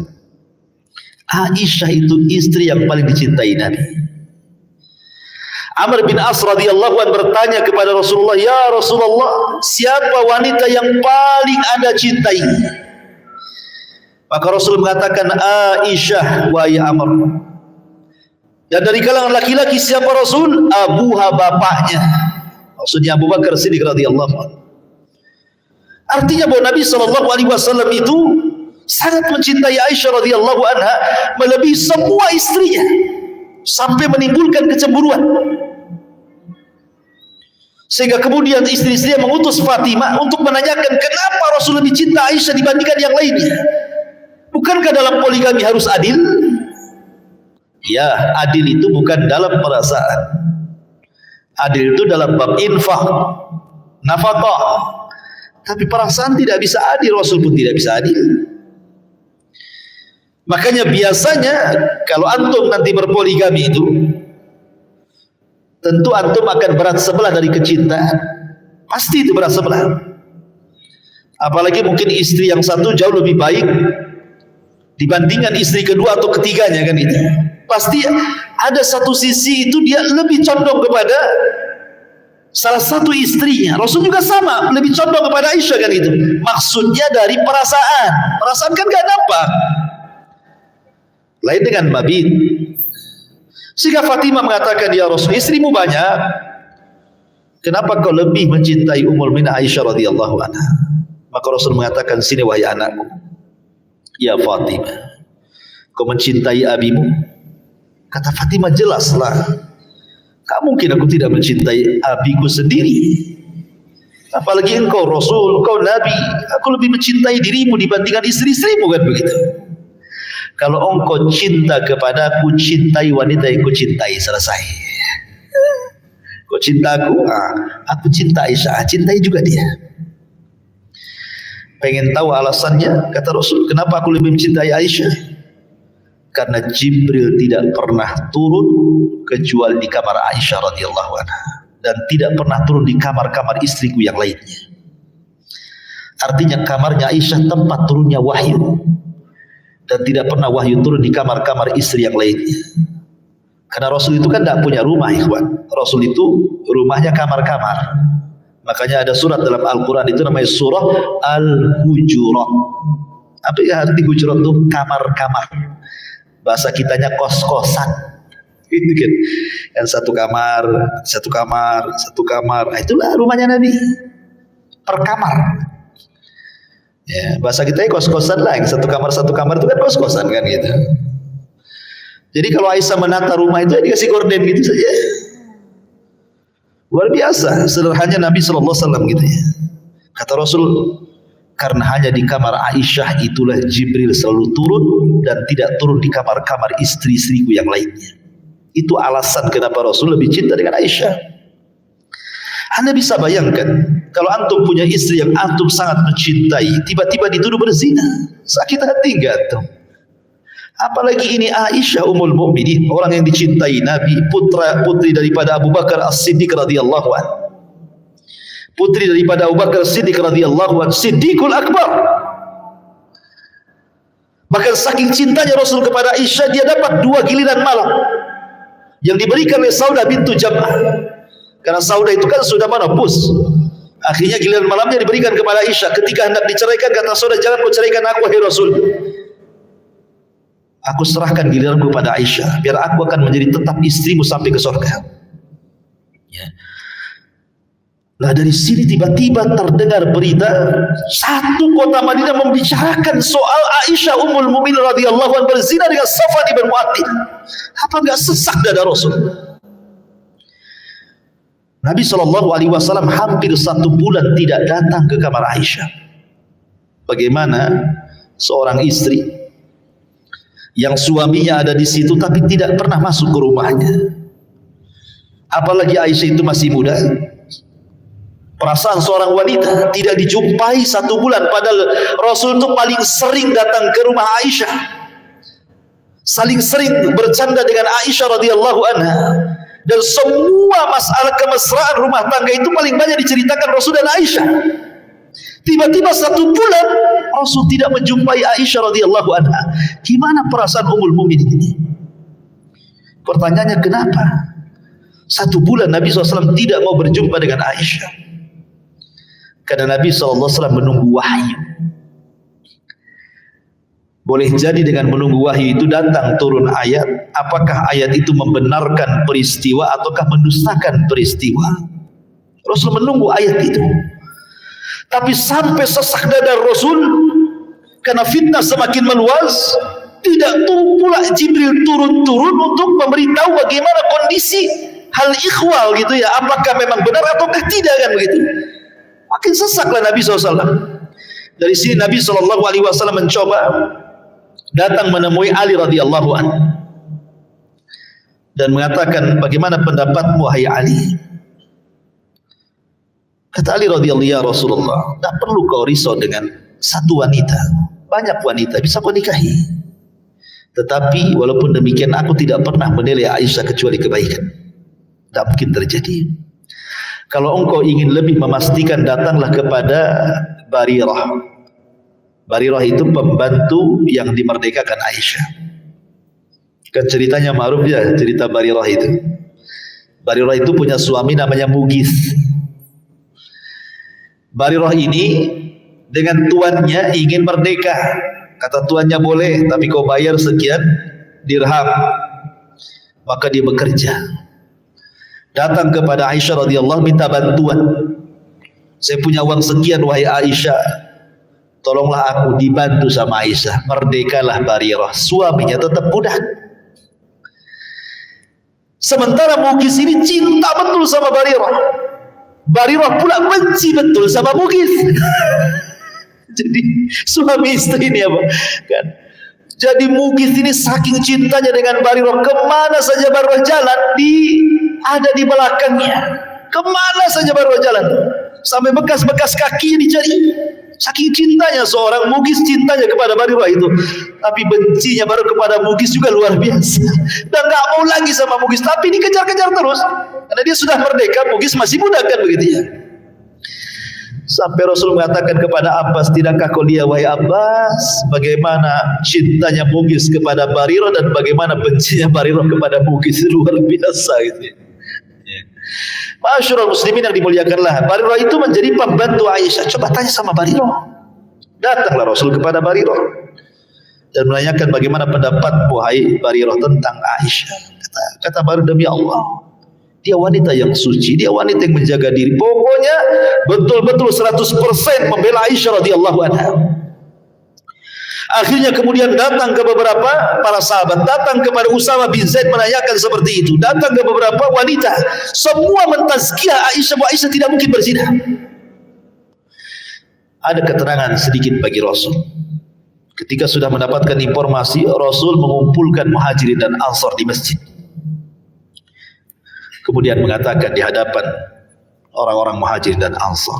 Aisyah itu istri yang paling dicintai Nabi. Amr bin As radhiyallahu anhu bertanya kepada Rasulullah, "Ya Rasulullah, siapa wanita yang paling Anda cintai?" Maka Rasul mengatakan, "Aisyah wahai Amr." Dan dari kalangan laki-laki siapa Rasul? Abuha, bapaknya. Maksudnya Abu Bakar Siddiq radhiyallahu anhu. Artinya bahwa Nabi SAW itu sangat mencintai Aisyah radhiyallahu anha melebihi semua istrinya, sampai menimbulkan kecemburuan. Sehingga kemudian istri-istrinya mengutus Fatimah untuk menanyakan kenapa Rasul lebih cinta Aisyah dibandingkan yang lainnya. Bukankah dalam poligami harus adil? Ya, adil itu bukan dalam perasaan. Adil itu dalam bab infak, nafkah. Tapi perasaan tidak bisa adil, Rasul pun tidak bisa adil. Makanya biasanya kalau antum nanti berpoligami itu, tentu antum akan berat sebelah dari kecintaan. Pasti itu berat sebelah. Apalagi mungkin istri yang satu jauh lebih baik dibandingkan istri kedua atau ketiganya kan itu. Pasti ada satu sisi itu dia lebih condong kepada salah satu istrinya. Rasul juga sama, lebih condong kepada Aisyah kan itu. Maksudnya dari perasaan. Perasaan kan gak nampak. Lain dengan mabit. Sehingga Fatimah mengatakan, "Ya Rasul, istrimu banyak. Kenapa kau lebih mencintai Ummul Mukminin Aisyah radhiyallahu anha?" Maka Rasul mengatakan, "Sini wahai anakku. Ya Fatimah, kau mencintai abimu?" Kata Fatimah, "Jelaslah. Tak mungkin aku tidak mencintai abiku sendiri. Apalagi engkau Rasul, engkau Nabi. Aku lebih mencintai dirimu dibandingkan istri-istrimu kan begitu. Kalau engkau cinta kepadaku, cintai wanita yang ku cintai, selesai. Kau cinta aku cinta Aisyah, cintai juga dia." Pengen tahu alasannya? Kata Rasul, "Kenapa aku lebih mencintai Aisyah? Karena Jibril tidak pernah turun kecuali di kamar Aisyah radhiyallahu anha, dan tidak pernah turun di kamar-kamar istriku yang lainnya." Artinya kamarnya Aisyah tempat turunnya wahyu, dan tidak pernah wahyu turun di kamar-kamar istri yang lainnya. Karena Rasul itu kan tidak punya rumah, ikhwan. Rasul itu rumahnya kamar-kamar. Makanya ada surat dalam Al-Quran itu namanya surah Al-Hujurat. Apa ya arti Hujurat itu? Kamar-kamar. Bahasa kitanya kos-kosan. Itu kan. Yang satu kamar. Itulah rumahnya Nabi. Per kamar. Ya, bahasa kita kos-kosan lah. Yang satu kamar itu kan kos-kosan kan gitu. Jadi kalau Aisyah menata rumah itu dikasih gorden gitu saja. Luar biasa sederhananya Nabi SAW gitu ya. Kata Rasul, karena hanya di kamar Aisyah itulah Jibril selalu turun, dan tidak turun di kamar-kamar istri-istriku yang lainnya. Itu alasan kenapa Rasul lebih cinta dengan Aisyah. Anda bisa bayangkan kalau antum punya istri yang antum sangat mencintai, tiba-tiba dituduh berzina, sakit hati enggak tuh? Apalagi ini Aisyah Ummul Mukminin, orang yang dicintai Nabi, putri daripada Abu Bakar As-Siddiq radhiyallahu anhu. Putri daripada Abu Bakar As-Siddiq radhiyallahu anhu, Siddiqul Akbar. Bahkan saking cintanya Rasul kepada Aisyah, dia dapat 2 giliran malam yang diberikan oleh Saudah bintu Jam'ah. Karena Saudah itu kan sudah menopause. Akhirnya giliran malamnya diberikan kepada Aisyah. Ketika hendak diceraikan, kata Saudah, jangan kau ceraikan aku, wahai Rasul. Aku serahkan giliranku pada Aisyah, biar aku akan menjadi tetap istrimu sampai ke surga. Ya. Nah, dari sini tiba-tiba terdengar berita satu kota Madinah membicarakan soal Aisyah Ummul Mukminin radhiyallahu anha berzina dengan Safwan bin Mu'attil. Apa enggak sesak dada Rasul? Nabi SAW hampir 1 bulan tidak datang ke kamar Aisyah. Bagaimana seorang istri yang suaminya ada di situ tapi tidak pernah masuk ke rumahnya? Apalagi Aisyah itu masih muda. Perasaan seorang wanita tidak dijumpai 1 bulan, padahal Rasul itu paling sering datang ke rumah Aisyah, saling sering bercanda dengan Aisyah radhiyallahu anha, dan semua masalah kemesraan rumah tangga itu paling banyak diceritakan Rasul dan Aisyah. Tiba-tiba 1 bulan Rasul tidak menjumpai Aisyah radhiyallahu anha. Gimana perasaan Ummul Mukminin ini? Pertanyaannya, kenapa 1 bulan Nabi SAW tidak mau berjumpa dengan Aisyah? Karena Nabi SAW menunggu wahyu. Boleh jadi dengan menunggu wahyu itu datang turun ayat. Apakah ayat itu membenarkan peristiwa ataukah mendustakan peristiwa? Rasul menunggu ayat itu. Tapi sampai sesak dada Rasul, karena fitnah semakin meluas, tidak pula Jibril turun-turun untuk memberitahu bagaimana kondisi hal ikhwal gitu ya. Apakah memang benar ataukah tidak, kan begitu. Makin sesaklah Nabi SAW. Dari sini Nabi SAW mencoba datang menemui Ali radhiyallahu anhu dan mengatakan, bagaimana pendapatmu wahai Ali? Kata Ali radhiyallahu, ya Rasulullah, tak perlu kau risau dengan satu wanita, banyak wanita bisa kau nikahi. Tetapi walaupun demikian aku tidak pernah menilai Aisyah kecuali kebaikan. Tak mungkin terjadi. Kalau engkau ingin lebih memastikan, datanglah kepada Barirah. Barirah itu pembantu yang dimerdekakan Aisyah. Kan ceritanya ma'ruf ya, cerita Barirah itu. Barirah itu punya suami namanya Mughith. Barirah ini dengan tuannya ingin merdeka. Kata tuannya, boleh, tapi kau bayar sekian dirham. Maka dia bekerja. Datang kepada Aisyah radhiyallahu, minta bantuan. Saya punya uang sekian wahai Aisyah, tolonglah aku dibantu sama Aisyah. Merdekalah Barirah. Suaminya tetap budak. Sementara Mughith ini cinta betul sama Barirah. Barirah pula benci betul sama Mughith. Jadi suami istri ini apa? Kan? Jadi Mughith ini saking cintanya dengan Barirah, kemana saja Barirah jalan ada di belakangnya. Kemana saja Barirah jalan, sampai bekas-bekas kakinya dicari. Saking cintanya seorang Mughith, cintanya kepada Barirah itu. Tapi bencinya baru kepada Mughith juga luar biasa. Dan gak mau lagi sama Mughith, tapi dikejar-kejar terus. Karena dia sudah merdeka, Mughith masih muda, kan begitu ya. Sampai Rasul mengatakan kepada Abbas, tidakkah kau lihat wahai Abbas, bagaimana cintanya Mughith kepada Barirah dan bagaimana bencinya Barirah kepada Mughith, luar biasa gitu ya. Ma'asyiral muslimin yang dimuliakanlah, Barirah itu menjadi pembantu Aisyah. Coba tanya sama Barirah. Datanglah Rasul kepada Barirah dan menanyakan, bagaimana pendapatmu wahai Barirah tentang Aisyah? Kata Barirah, demi Allah, dia wanita yang suci, dia wanita yang menjaga diri. Pokoknya betul-betul 100% membela Aisyah radhiyallahu anha. Akhirnya kemudian datang ke beberapa para sahabat, datang kepada Usama bin Zaid menanyakan seperti itu. Datang ke beberapa wanita, semua mentazkiyah Aisyah bahwa Aisyah tidak mungkin berzina. Ada keterangan sedikit bagi Rasul. Ketika sudah mendapatkan informasi, Rasul mengumpulkan Muhajirin dan Ansar di masjid. Kemudian mengatakan di hadapan orang-orang Muhajirin dan Ansar,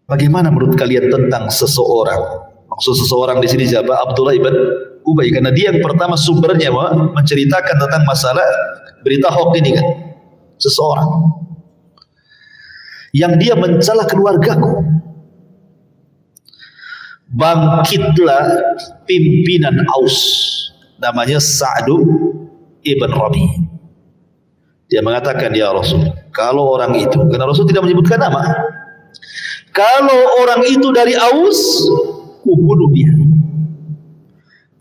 bagaimana menurut kalian tentang seseorang? Maksud seseorang di sini siapa? Abdullah ibn Ubay, karena dia yang pertama sumbernya menceritakan tentang masalah berita hoax ini kan. Seseorang yang dia mencela keluargaku. Bangkitlah pimpinan Aus, namanya Sa'd ibn Rabi. Dia mengatakan, ya Rasul, kalau orang itu, karena Rasul tidak menyebutkan nama, kalau orang itu dari Aus, ku bunuh dia.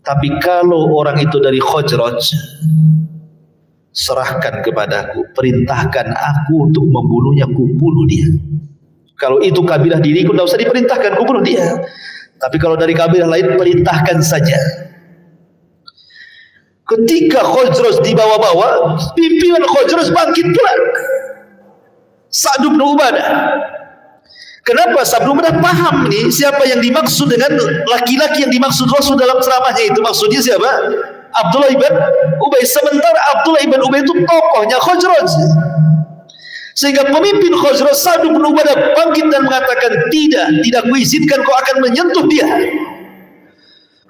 Tapi kalau orang itu dari Khazraj, serahkan kepadaku, perintahkan aku untuk membunuhnya, ku bunuh dia. Kalau itu kabilah diriku, tidak usah diperintahkan, ku bunuh dia. Tapi kalau dari kabilah lain, perintahkan saja. Ketika Khazraj dibawa-bawa, pimpinan Khazraj bangkit pula, Sa'd bin Ubadah. Kenapa? Sa'd bin Ubadah paham nih siapa yang dimaksud dengan laki-laki yang dimaksud Rasul dalam ceramahnya itu. Maksudnya siapa? Abdullah ibn Ubay. Sementara Abdullah ibn Ubay itu tokohnya Khazraj. Sehingga pemimpin Khazraj, Sa'd bin Ubadah, bangkit dan mengatakan, tidak kuizinkan kau akan menyentuh dia.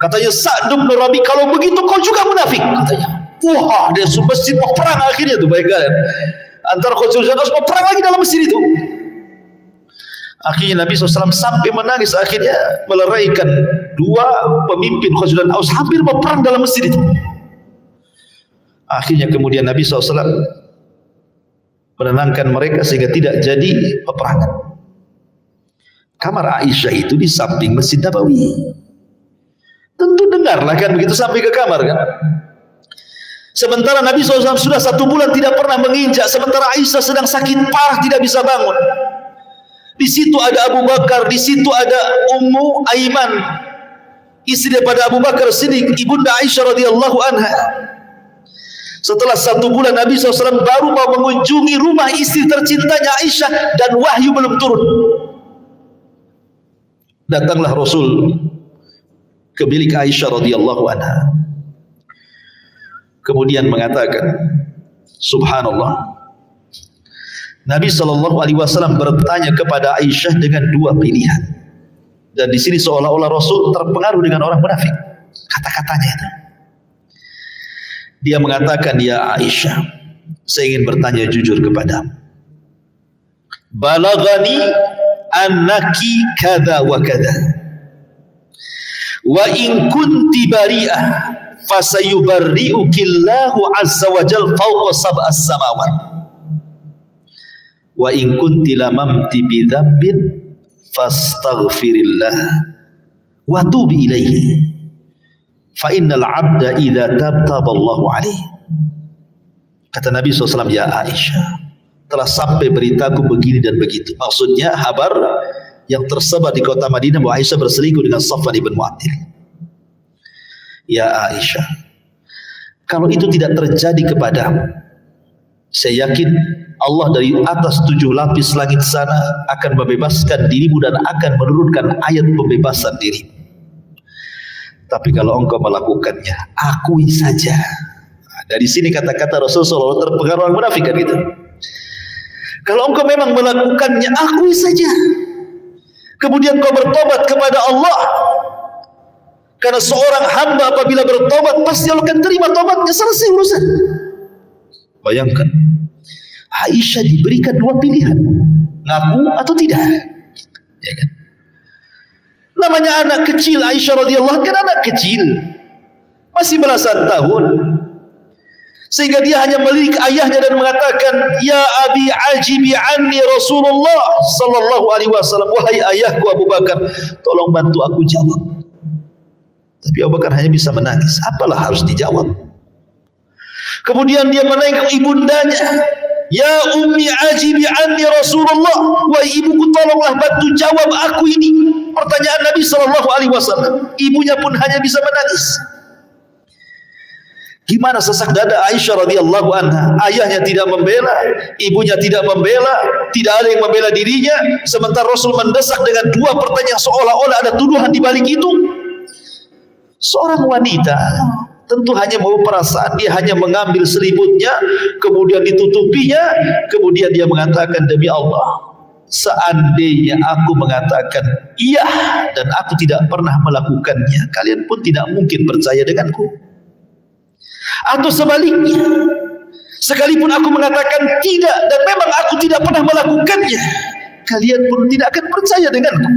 Katanya Sa'd bin Rabi, kalau begitu kau juga munafik, katanya. Wah, dia masjid mau perang akhirnya tuh, baik kan? Antara Khazraj dan Aus mau perang lagi dalam masjid itu. Akhirnya Nabi SAW sampai menangis, akhirnya meleraikan dua pemimpin Khazraj dan Aus, hampir mau perang dalam masjid itu. Akhirnya kemudian Nabi SAW menenangkan mereka sehingga tidak jadi peperangan. Kamar Aisyah itu di samping Masjid Nabawi. Tentu dengarlah kan begitu sampai ke kamar kan. Sementara Nabi SAW sudah 1 bulan tidak pernah menginjak, sementara Aisyah sedang sakit parah tidak bisa bangun. Di situ ada Abu Bakar, di situ ada Ummu Aiman, istri daripada Abu Bakar Siddiq, ibunda Aisyah radhiyallahu anha. Setelah 1 bulan Nabi SAW baru mau mengunjungi rumah istri tercintanya Aisyah dan wahyu belum turun. Datanglah Rasul ke bilik Aisyah radhiyallahu anha. Kemudian mengatakan, subhanallah, Nabi SAW bertanya kepada Aisyah dengan 2 pilihan. Dan di sini seolah-olah Rasul terpengaruh dengan orang munafik. Kata-katanya itu. Dia mengatakan, ya Aisyah, saya ingin bertanya jujur kepadamu. Balagani annaki kada wa kada. Wa in kunti bari'ah fasayubarri'ukillahu azza wa jal fawqa sab'as samawat. Wa in kunti lamamti bidhambin fastaghfirillah wa tubi ilaihi fa innal abda idza taballahu alaihi. Kata Nabi SAW, ya Aisyah, telah sampai beritaku begini dan begitu. Maksudnya kabar yang tersebar di kota Madinah bahwa Aisyah berselingkuh dengan Safwan ibn Mu'attil. Ya Aisyah, kalau itu tidak terjadi kepadamu, saya yakin Allah dari atas 7 lapis langit sana akan membebaskan dirimu dan akan menurunkan ayat pembebasan dirimu. Tapi kalau engkau melakukannya, akui saja. Nah, dari sini kata-kata Rasulullah terpengaruh orang munafik kan gitu. Kalau engkau memang melakukannya, akui saja. Kemudian kau bertobat kepada Allah. Karena seorang hamba apabila bertobat, pasti Allah akan terima tobatnya, selesai urusan. Bayangkan, Aisyah diberikan 2 pilihan, ngaku atau tidak. Ya kan? Namanya anak kecil, Aisyah radhiyallahu kan anak kecil, masih belasan tahun, sehingga dia hanya melirik ayahnya dan mengatakan, ya abi ajibi anni Rasulullah sallallahu alaihi wasallam, wahai ayahku Abu Bakar, tolong bantu aku jawab. Tapi Abu Bakar hanya bisa menangis, apalah harus dijawab. Kemudian dia menaik ibundanya, ya ummi ajibi anni Rasulullah, wahai ibuku tolonglah bantu jawab aku ini pertanyaan Nabi sallallahu alaihi wasallam. Ibunya pun hanya bisa menangis. Gimana sesak dada Aisyah radhiyallahu anha? Ayahnya tidak membela, ibunya tidak membela, tidak ada yang membela dirinya. Sementara Rasul mendesak dengan 2 pertanyaan seolah-olah ada tuduhan di balik itu. Seorang wanita tentu hanya mau perasaan, dia hanya mengambil selimutnya, kemudian ditutupinya, kemudian dia mengatakan, demi Allah, seandainya aku mengatakan iya dan aku tidak pernah melakukannya, kalian pun tidak mungkin percaya denganku. Atau sebaliknya, sekalipun aku mengatakan tidak dan memang aku tidak pernah melakukannya, kalian pun tidak akan percaya denganku.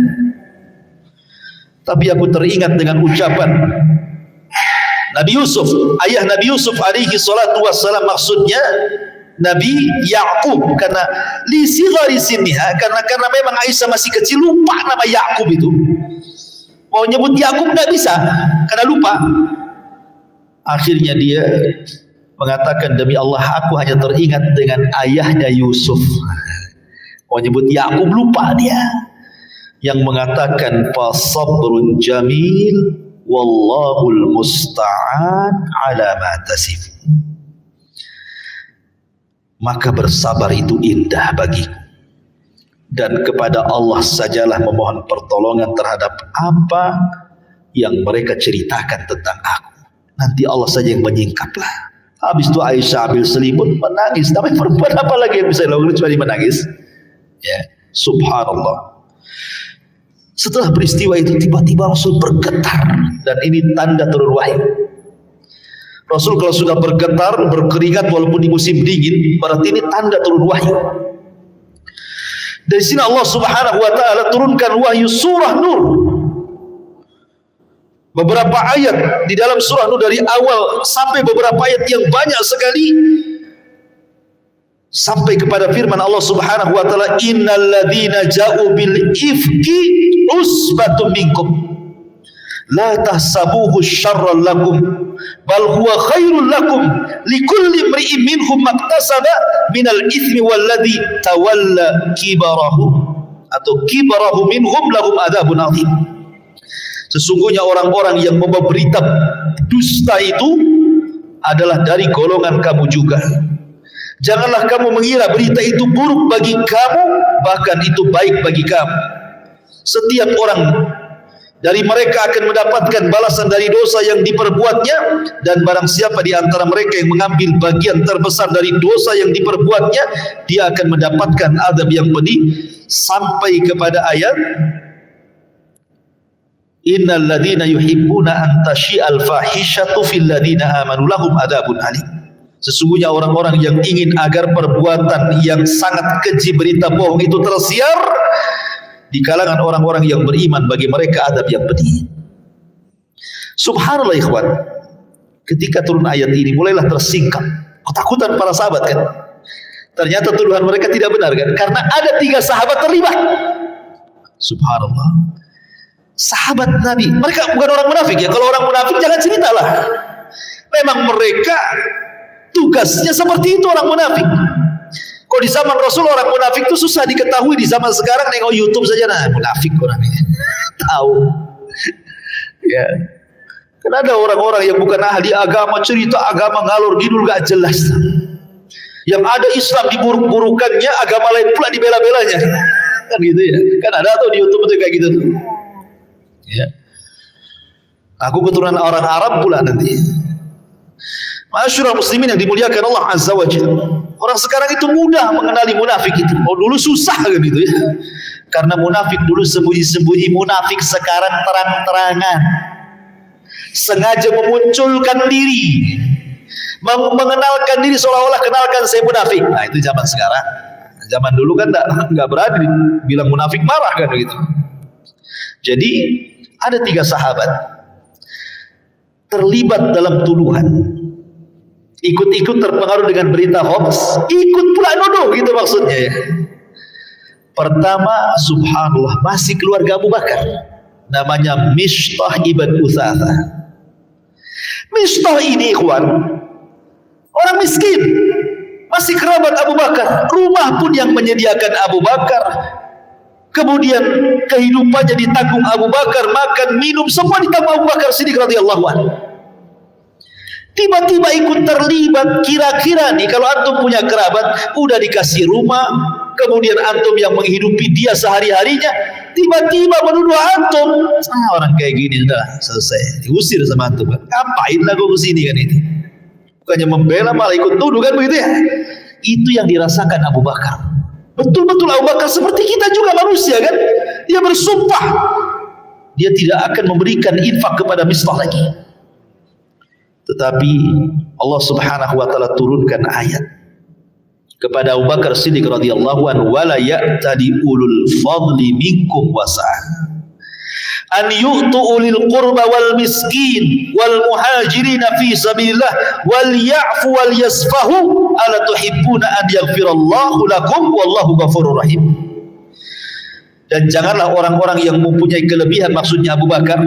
Tapi aku teringat dengan ucapan Nabi Yusuf, ayah Nabi Yusuf alaihi salatu wassalam, maksudnya Nabi Yakub, karena li sighari sinniha, karena memang Aisyah masih kecil, lupa nama Yakub itu. Mau nyebut Yakub enggak bisa karena lupa. Akhirnya dia mengatakan, demi Allah aku hanya teringat dengan ayahnya Yusuf. Mau nyebut Yakub lupa dia. Yang mengatakan fasabrun jamil wallahul musta'an ala ma tasifun. Maka bersabar itu indah bagiku, dan kepada Allah sajalah memohon pertolongan terhadap apa yang mereka ceritakan tentang aku. Nanti Allah saja yang menyingkaplah. Habis itu Aisyah ambil selimut menangis. Tapi perempuan apa lagi yang bisa dilakukan kecuali menangis? Ya, subhanallah. Setelah peristiwa itu tiba-tiba Rasul bergetar, dan ini tanda turun wahyu. Rasul kalau sudah bergetar, berkeringat walaupun di musim dingin, berarti ini tanda turun wahyu. Dari sini Allah Subhanahu wa taala turunkan wahyu surah Nur. Beberapa ayat di dalam surah Nur dari awal sampai beberapa ayat yang banyak sekali, sampai kepada firman Allah Subhanahu wa taala, innal ladzina ja'u bil ifki usbatun minkum la tahsabuhu syarran lakum bal huwa khairul lakum likulli imri'in minhum maktasaba minal itsmi walladzi tawalla kibarahu atau kibarahu minhum lahum adzabun adzim. Sesungguhnya orang-orang yang membawa berita dusta itu adalah dari golongan kamu juga. Janganlah kamu mengira berita itu buruk bagi kamu, bahkan itu baik bagi kamu. Setiap orang dari mereka akan mendapatkan balasan dari dosa yang diperbuatnya, dan barang siapa di antara mereka yang mengambil bagian terbesar dari dosa yang diperbuatnya, dia akan mendapatkan azab yang pedih, sampai kepada ayat innal ladzina yuhibbuna an tashi'al fahishatu fil ladzina amanu lahum adzabun alim. Sesungguhnya orang-orang yang ingin agar perbuatan yang sangat keji, berita bohong itu tersiar di kalangan orang-orang yang beriman, bagi mereka adab yang pedih. Subhanallah ikhwan, ketika turun ayat ini mulailah tersingkap ketakutan para sahabat kan. Ternyata tuduhan mereka tidak benar kan, karena ada 3 sahabat terlibat. Subhanallah, sahabat Nabi, mereka bukan orang munafik ya. Kalau orang munafik jangan ceritalah. Memang mereka tugasnya seperti itu, orang munafik. Kalau di zaman Rasul orang munafik itu susah diketahui. Di zaman sekarang nengok YouTube saja, nah munafik orang ini tahu. Ya, kan ada orang-orang yang bukan ahli agama, cerita agama ngalor ngidul gak jelas. Yang ada Islam diburuk-burukannya, agama lain pula dibela-belanya. Kan gitu ya. Kan ada tuh di YouTube itu kayak gitu tuh. Ya. Aku keturunan orang Arab pula nanti. Masyurah muslimin yang dimuliakan Allah Azza wa Jalla. Orang sekarang itu mudah mengenali munafik itu. Oh dulu susah kan gitu ya. Karena munafik dulu sembunyi-sembunyi, munafik sekarang terang-terangan. Sengaja memunculkan diri, mengenalkan diri seolah-olah kenalkan saya munafik. Nah itu zaman sekarang. Zaman dulu kan enggak berani bilang munafik, marah kan gitu. Jadi ada 3 sahabat terlibat dalam tuduhan. Ikut-ikut terpengaruh dengan berita hoax, ikut pula nuduh gitu maksudnya ya. Pertama, subhanallah, masih keluarga Abu Bakar, namanya Mishtah ibn Utsatha. Mishtah ini ikhwan, orang miskin, masih kerabat Abu Bakar, rumah pun yang menyediakan Abu Bakar. Kemudian kehidupannya ditanggung Abu Bakar, makan, minum semua ditanggung Abu Bakar Siddiq radhiyallahu anhu. Tiba-tiba ikut terlibat. Kira-kira nih kalau antum punya kerabat udah dikasih rumah, kemudian antum yang menghidupi dia sehari-harinya, tiba-tiba menuduh antum, orang kayak gini sudah selesai, diusir sama antum kan. Ngapain lah gue kesini kan ini? Bukannya membela malah ikut tuduh kan begitu ya. Itu yang dirasakan Abu Bakar. Betul-betul Abu Bakar seperti kita juga manusia kan. Dia bersumpah dia tidak akan memberikan infak kepada Misbah lagi. Tetapi Allah Subhanahu wa taala turunkan ayat kepada Abu Bakar Siddiq radhiyallahu anhu, wala ya'tadi ulul fadli minkum wasa'ah an yu'tu ulil qurba wal miskin wal muhajirina fi sabilillah wal ya'fu wal yasfahu ala tuhibbuna an yaghfirallahu lakum wallahu ghafurur rahim. Dan janganlah orang-orang yang mempunyai kelebihan, maksudnya Abu Bakar,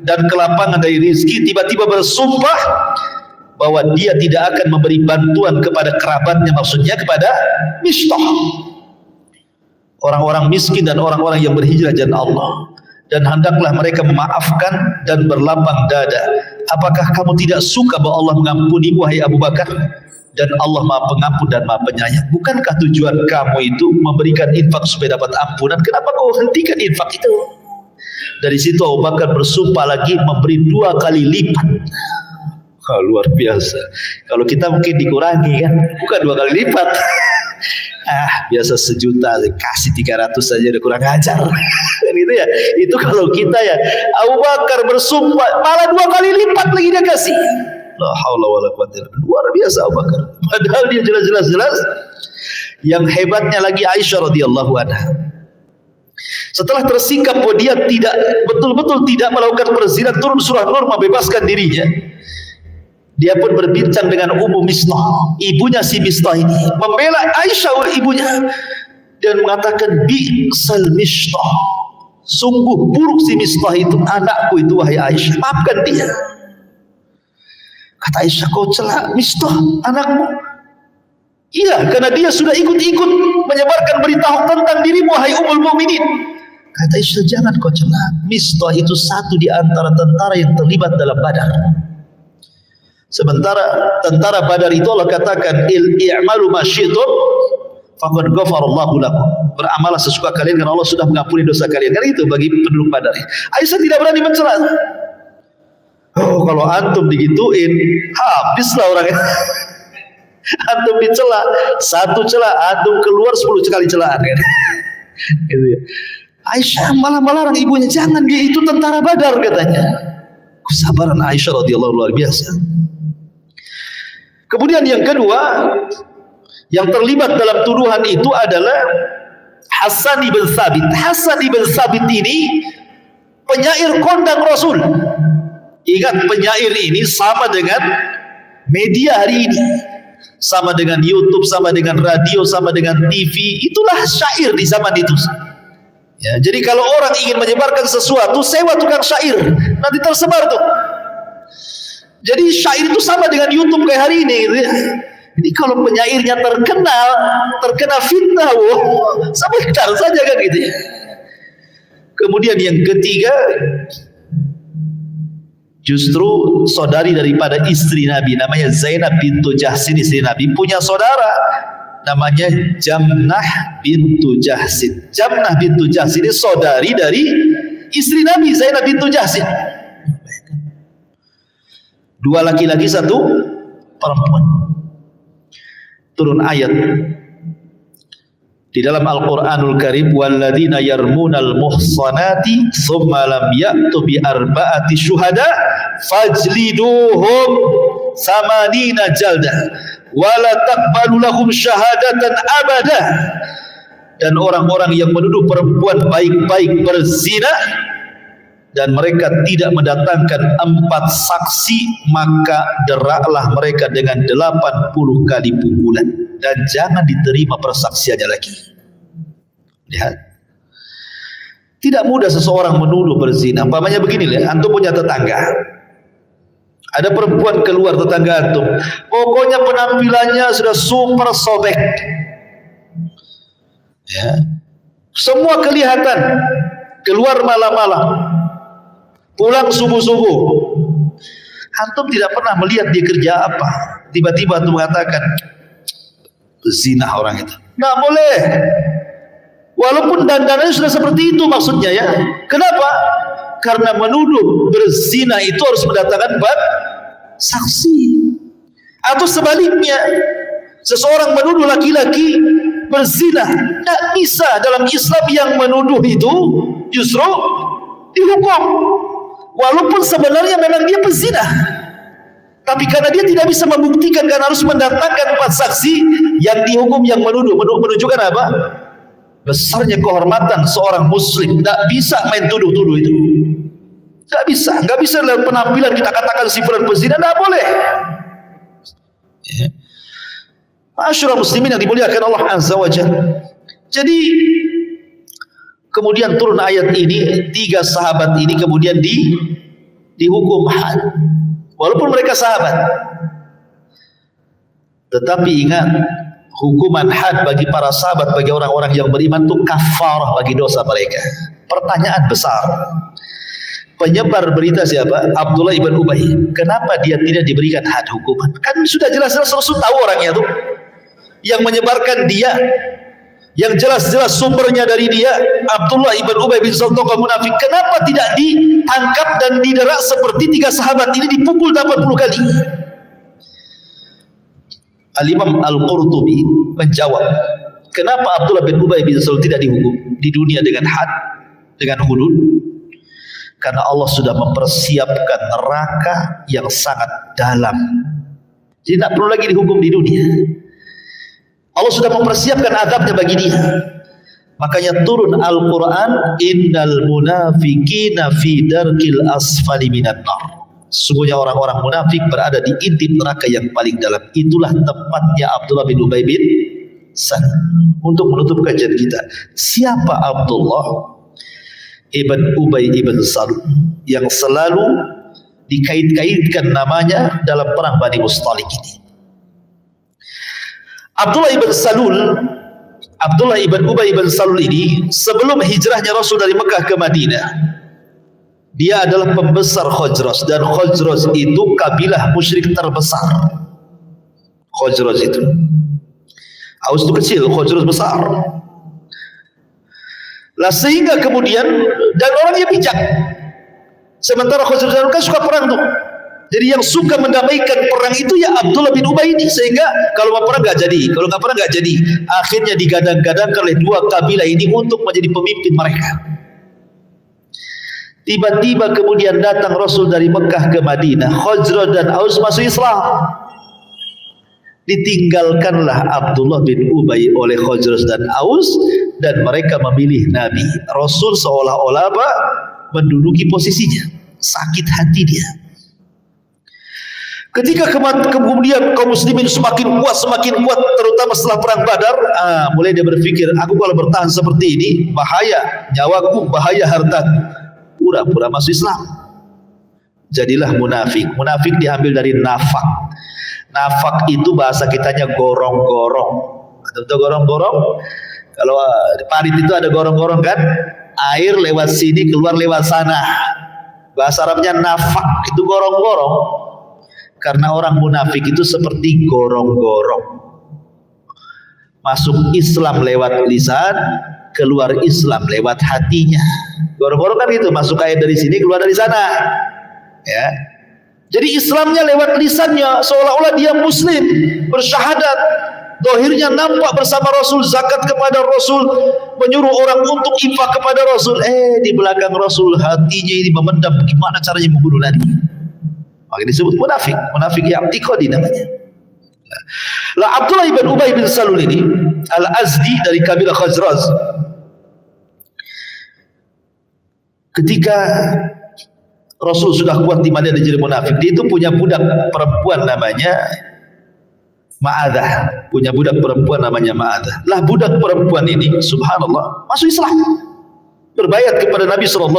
dan kelapangan dari rezeki tiba-tiba bersumpah bahwa dia tidak akan memberi bantuan kepada kerabatnya, maksudnya kepada Mistah, orang-orang miskin dan orang-orang yang berhijrah jalan Allah. Dan hendaklah mereka memaafkan dan berlapang dada. Apakah kamu tidak suka bahwa Allah mengampuni, wahai Abu Bakar? Dan Allah Maha Pengampun dan Maha Penyayang. Bukankah tujuan kamu itu memberikan infak supaya dapat ampunan? Kenapa kau hentikan infak itu? Dari situ Abu Bakar bersumpah lagi memberi 2 kali lipat. Luar biasa. Kalau kita mungkin dikurangi kan, bukan 2 kali lipat. Biasa 1 juta kasih 300 saja udah kurang ajar. Kan gitu ya. Itu kalau kita ya. Abu Bakar bersumpah malah 2 kali lipat lagi dia kasih. La haula wala quwwata illa billah. Luar biasa Abu Bakar. Padahal dia jelas. Yang hebatnya lagi Aisyah radhiyallahu anha. Setelah tersikap bahwa dia tidak betul-betul tidak melakukan perzinahan, turun surah Nur membebaskan dirinya. Dia pun berbincang dengan Ummu Mistah, ibunya si Mistah ini, membela Aisyah oleh ibunya dan mengatakan bi'sal Mistah, sungguh buruk si Mistah itu, anakku itu wahai Aisyah, maafkan dia. Kata Aisyah, kau celak Mistah anakmu? Iya, karena dia sudah ikut-ikut menyebarkan berita tentang dirimu wahai Ummul Mukminin. Kata Aisyah, jangan kau celak, Mistah itu satu di antara tentara yang terlibat dalam Badar. Sementara tentara Badar itu Allah katakan i'malu ma syi'tum faqad ghafarallahu lakum. Beramallah sesuka kalian karena Allah sudah mengampuni dosa kalian. Karena itu bagi penduduk Badar. Aisyah tidak berani mencela. Kalau antum digituin, habislah orangnya. Antum dicela, 1 cela, antum keluar 10 kali celaan kan. Gitu ya. Aisyah malah melarang ibunya, jangan, dia itu tentara Badar katanya. Kesabaran Aisyah radhiyallahu luar biasa. Kemudian yang kedua yang terlibat dalam tuduhan itu adalah Hasan ibn Thabit. Hasan ibn Thabit ini penyair kondang Rasul. Ingat, penyair ini sama dengan media hari ini, sama dengan YouTube, sama dengan radio, sama dengan TV. Itulah syair di zaman itu. Ya, jadi kalau orang ingin menyebarkan sesuatu, sewa tukang syair, nanti tersebar tuh. Jadi syair itu sama dengan YouTube kayak hari ini gitu ya. Jadi kalau penyairnya terkena fitnah, sebentar saja kan gitu ya. Kemudian yang ketiga, justru saudari daripada istri Nabi, namanya Zainab bintu Jahsin, istri Nabi, punya saudara namanya Jamnah bintu Jahsin. Jamnah bintu Jahsin ini saudari dari istri Nabi, Zainab bintu Jahsin. 2 laki-laki 1 perempuan. Turun ayat di dalam Al-Qur'anul Karim, walladzina yarmunal muhsanati tsumma lam ya'tu bi arba'ati syuhada fajliduhum 80 jaldah wa la taqbalu lahum syahadatan abadah. Dan orang-orang yang menuduh perempuan baik-baik berzina dan mereka tidak mendatangkan 4 saksi, maka deraklah mereka dengan 80 kali pukulan dan jangan diterima persaksiannya lagi. Lihat, tidak mudah seseorang menuduh berzina. Umpamanya begini, antum punya tetangga, ada perempuan keluar tetangga antum, pokoknya penampilannya sudah super sobek, ya, semua kelihatan, keluar malam-malam, pulang subuh-subuh. Antum tidak pernah melihat dia kerja apa. Tiba-tiba antum mengatakan zina orang itu. Nggak boleh. Walaupun dandanannya sudah seperti itu maksudnya ya. Kenapa? Karena menuduh berzina itu harus mendatangkan saksi. Atau sebaliknya, seseorang menuduh laki-laki berzina, tidak bisa. Dalam Islam yang menuduh itu justru dihukum. Walaupun sebenarnya memang dia pezina, tapi karena dia tidak bisa membuktikan karena harus mendatangkan 4 saksi, yang dihukum yang menuduh. Menunjukkan apa? besarnya kehormatan seorang muslim. Tidak bisa main tuduh-tuduh itu. Tidak bisa. Nggak bisa dalam penampilan kita katakan si fulan pezina. Tidak boleh. Ya. Ma'asyiral muslimin yang dimuliakan Allah Azza wa Jalla. Jadi kemudian turun ayat ini, 3 sahabat ini kemudian dihukum had. Walaupun mereka sahabat. Tetapi ingat, hukuman had bagi para sahabat, bagi orang-orang yang beriman itu kafarah bagi dosa mereka. Pertanyaan besar. Penyebar berita siapa? Abdullah ibn Ubay. Kenapa dia tidak diberikan had hukuman? Kan sudah jelas-jelas Rasul tahu orangnya tuh. Yang menyebarkan dia, yang jelas-jelas sumbernya dari dia, Abdullah ibn Ubay bin Salul munafik. Kenapa tidak ditangkap dan didera seperti 3 sahabat ini dipukul 80 kali? Al-Imam Al-Qurtubi menjawab, kenapa Abdullah bin Ubay bin Salul tidak dihukum di dunia dengan had, dengan hudud? Karena Allah sudah mempersiapkan neraka yang sangat dalam. Jadi tidak perlu lagi dihukum di dunia. Allah sudah mempersiapkan azabnya bagi dia. Makanya turun Al-Quran, innal munafiqina fi darkil asfali minan nar. Sungguhnya orang-orang munafik berada di inti neraka yang paling dalam. Itulah tempatnya Abdullah bin Ubay bin Salul. Untuk menutup kajian kita, siapa Abdullah ibn Ubay ibn Salul yang selalu dikait-kaitkan namanya dalam perang Bani Mustalik ini? Abdullah ibn Ubay ibn Salul ini sebelum hijrahnya Rasul dari Mekah ke Madinah, dia adalah pembesar Khazraj, dan Khazraj itu kabilah musyrik terbesar. Khazraj itu, Aus itu kecil, Khazraj besar. Lah sehingga kemudian, dan orangnya bijak. Sementara Khazraj kan suka perang tuh. Jadi yang suka mendamaikan perang itu ya Abdullah bin Ubay ini. Sehingga kalau mau perang nggak jadi, kalau nggak perang nggak jadi. Akhirnya digadang-gadangkan oleh 2 kabilah ini untuk menjadi pemimpin mereka. Tiba-tiba kemudian datang Rasul dari Mekah ke Madinah. Khazraj dan Aus masuk Islam. Ditinggalkanlah Abdullah bin Ubay oleh Khazraj dan Aus, dan mereka memilih Nabi. Rasul seolah-olah menduduki posisinya. Sakit hati dia. Ketika kemudian kaum muslimin semakin kuat, terutama setelah perang Badar, mulai dia berpikir, aku kalau bertahan seperti ini, bahaya nyawaku, bahaya hartaku. Pura-pura masuk Islam. Jadilah munafik. Munafik diambil dari nafak. Nafak itu bahasa kitanya gorong-gorong. Atau gorong-gorong? Kalau parit itu ada gorong-gorong kan? Air lewat sini, keluar lewat sana. Bahasa Arabnya nafak, itu gorong-gorong. Karena orang munafik itu seperti gorong-gorong. Masuk Islam lewat lisan, keluar Islam lewat hatinya. Gorong-gorong kan gitu, masuk air dari sini, keluar dari sana. Ya. Jadi Islamnya lewat lisannya, seolah-olah dia muslim, bersyahadat. Dohirnya nampak bersama Rasul, zakat kepada Rasul, menyuruh orang untuk infak kepada Rasul. Di belakang Rasul hatinya ini memendam bagaimana caranya membunuh Nabi. Maka disebut munafik. Munafik yang i'tiqadi namanya. Lah Abdullah ibn Ubay bin Salul ini Al-Azdi dari kabilah Khazraj, ketika Rasul sudah kuat di Madinah jadi munafik, dia itu punya budak perempuan namanya Ma'adah. Punya budak perempuan namanya Ma'adah. Lah budak perempuan ini subhanallah masuk Islam, berbayat kepada Nabi SAW.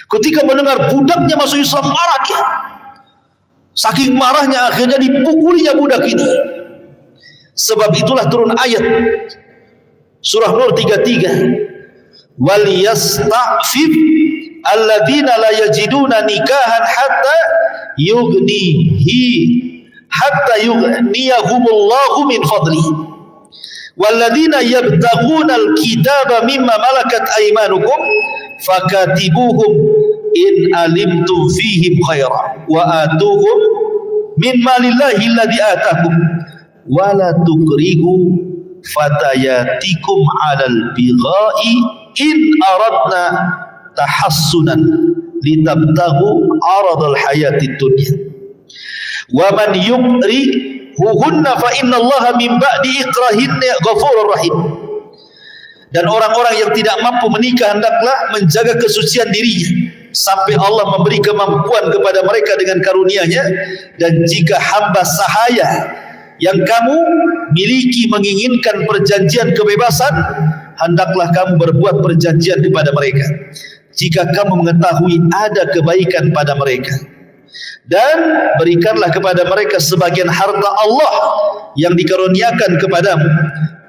Ketika mendengar budaknya masuk Islam, marah dia. Saking marahnya akhirnya dipukulinya budak ini. Sebab itulah turun ayat surah Nur 33. Wal yasta'fif alladzina la yajiduna nikahan hatta yughniyahumullahu min fadli. Walladzina yabtaghuna alkitaba mimma malakat aymanukum fakatibuhum in alimtum fihim khaira wa atuhum min malillahi alladhi atakum wa la tukrihu fatayatikum 'alal bigha'i in aradna tahassunan litabtaghu 'aradal hayatid dunya wa man yukri huhunna fa innallaha min ba'di ikrahinna ghafurur rahim. Dan orang-orang yang tidak mampu menikah hendaklah menjaga kesucian dirinya sampai Allah memberi kemampuan kepada mereka dengan karunia-Nya. Dan jika hamba sahaya yang kamu miliki menginginkan perjanjian kebebasan, hendaklah kamu berbuat perjanjian kepada mereka jika kamu mengetahui ada kebaikan pada mereka, dan berikanlah kepada mereka sebagian harta Allah yang dikaruniakan kepadamu.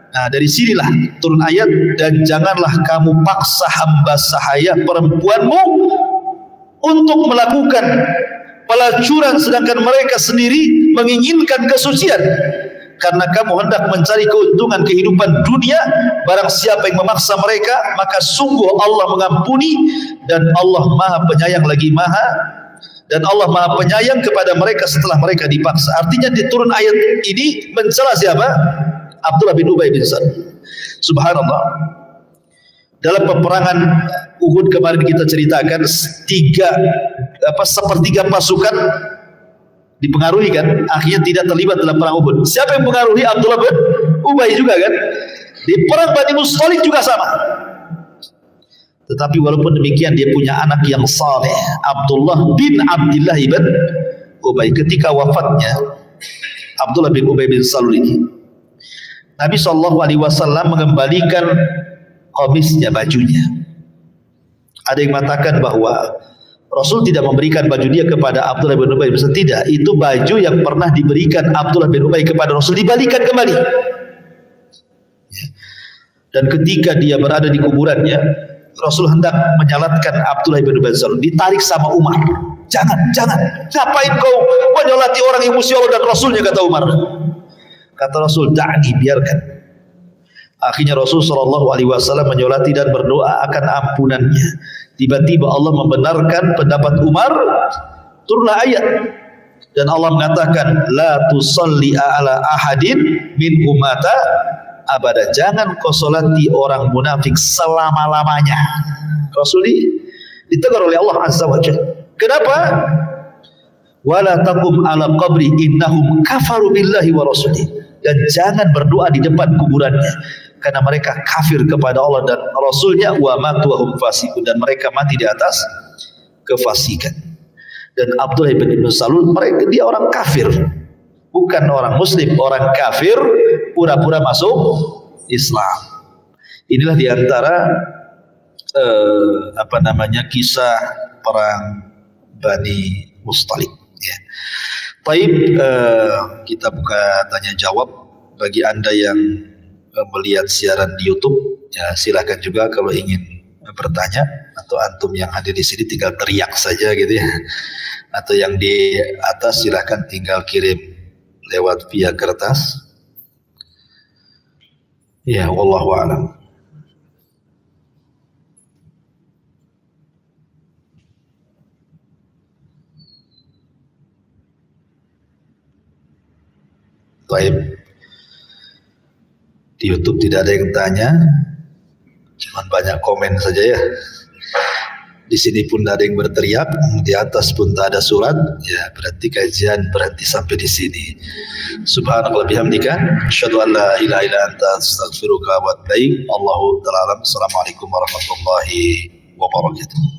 Nah, dari sinilah turun ayat, dan janganlah kamu paksa hamba sahaya perempuanmu untuk melakukan pelacuran sedangkan mereka sendiri menginginkan kesucian, karena kamu hendak mencari keuntungan kehidupan dunia. Barang siapa yang memaksa mereka, maka sungguh Allah mengampuni, dan Allah Maha Penyayang lagi dan Allah Maha Penyayang kepada mereka setelah mereka dipaksa. Artinya di turun ayat ini mencela siapa? Abdullah bin Ubay bin Salul. Subhanallah. Dalam peperangan Uhud kemarin kita ceritakan, sepertiga pasukan dipengaruhi kan, akhirnya tidak terlibat dalam perang Uhud. Siapa yang mengaruhi? Abdullah bin Ubay juga kan. Di perang Bani Mustalik juga sama. Tetapi walaupun demikian dia punya anak yang saleh, Abdullah bin Abdullah bin Ubay. Ketika wafatnya Abdullah bin Ubay bin Salul ini, Nabi SAW mengembalikan komisnya, bajunya. Ada yang mengatakan bahwa Rasul tidak memberikan baju dia kepada Abdullah bin Ubay. Tidak, itu baju yang pernah diberikan Abdullah bin Ubay kepada Rasul, dibalikan kembali. Dan ketika dia berada di kuburannya, Rasul hendak menyalatkan Abdullah bin Ubay, ditarik sama Umar. Jangan, ngapain kau menyolati orang yang musuh Allah dan Rasulnya, kata Umar. Kata Rasul, da'ni, biarkan. Akhirnya Rasul SAW menyolati dan berdoa akan ampunannya. Tiba-tiba Allah membenarkan pendapat Umar, turunlah ayat, dan Allah mengatakan, la tusalli ala ahadin minhum mata abada. Jangan kau solati orang munafik selama-lamanya. Rasul ditegur oleh Allah Azza wa Jalla. Kenapa? Wala taqum ala qabri innahum kafaru billahi wa rasulih. Dan jangan berdoa di depan kuburannya, karena mereka kafir kepada Allah dan Rasulnya. Wa matu wa hum fasiqun, dan mereka mati di atas kefasikan. Dan Abdullah bin Salul, dia orang kafir, bukan orang muslim, orang kafir pura-pura masuk Islam. Inilah diantara kisah perang Bani Mustalik. Ya. Baik, kita buka tanya jawab. Bagi Anda yang melihat siaran di YouTube, ya silakan juga kalau ingin bertanya, atau antum yang hadir di sini tinggal teriak saja gitu ya. Atau yang di atas silakan tinggal kirim lewat via kertas. Ya, wallahu a'lam. Baik. Di YouTube tidak ada yang tanya, cuman banyak komen saja ya. Di sini pun tidak ada yang berteriak, di atas pun tak ada surat, ya berarti kajian berhenti sampai di sini. Subhanallah bihamdika, asyhadu an la ilaha illa anta, astaghfiruka wa atubu ilaik. Allahu ta'ala alam. Assalamualaikum warahmatullahi wabarakatuh.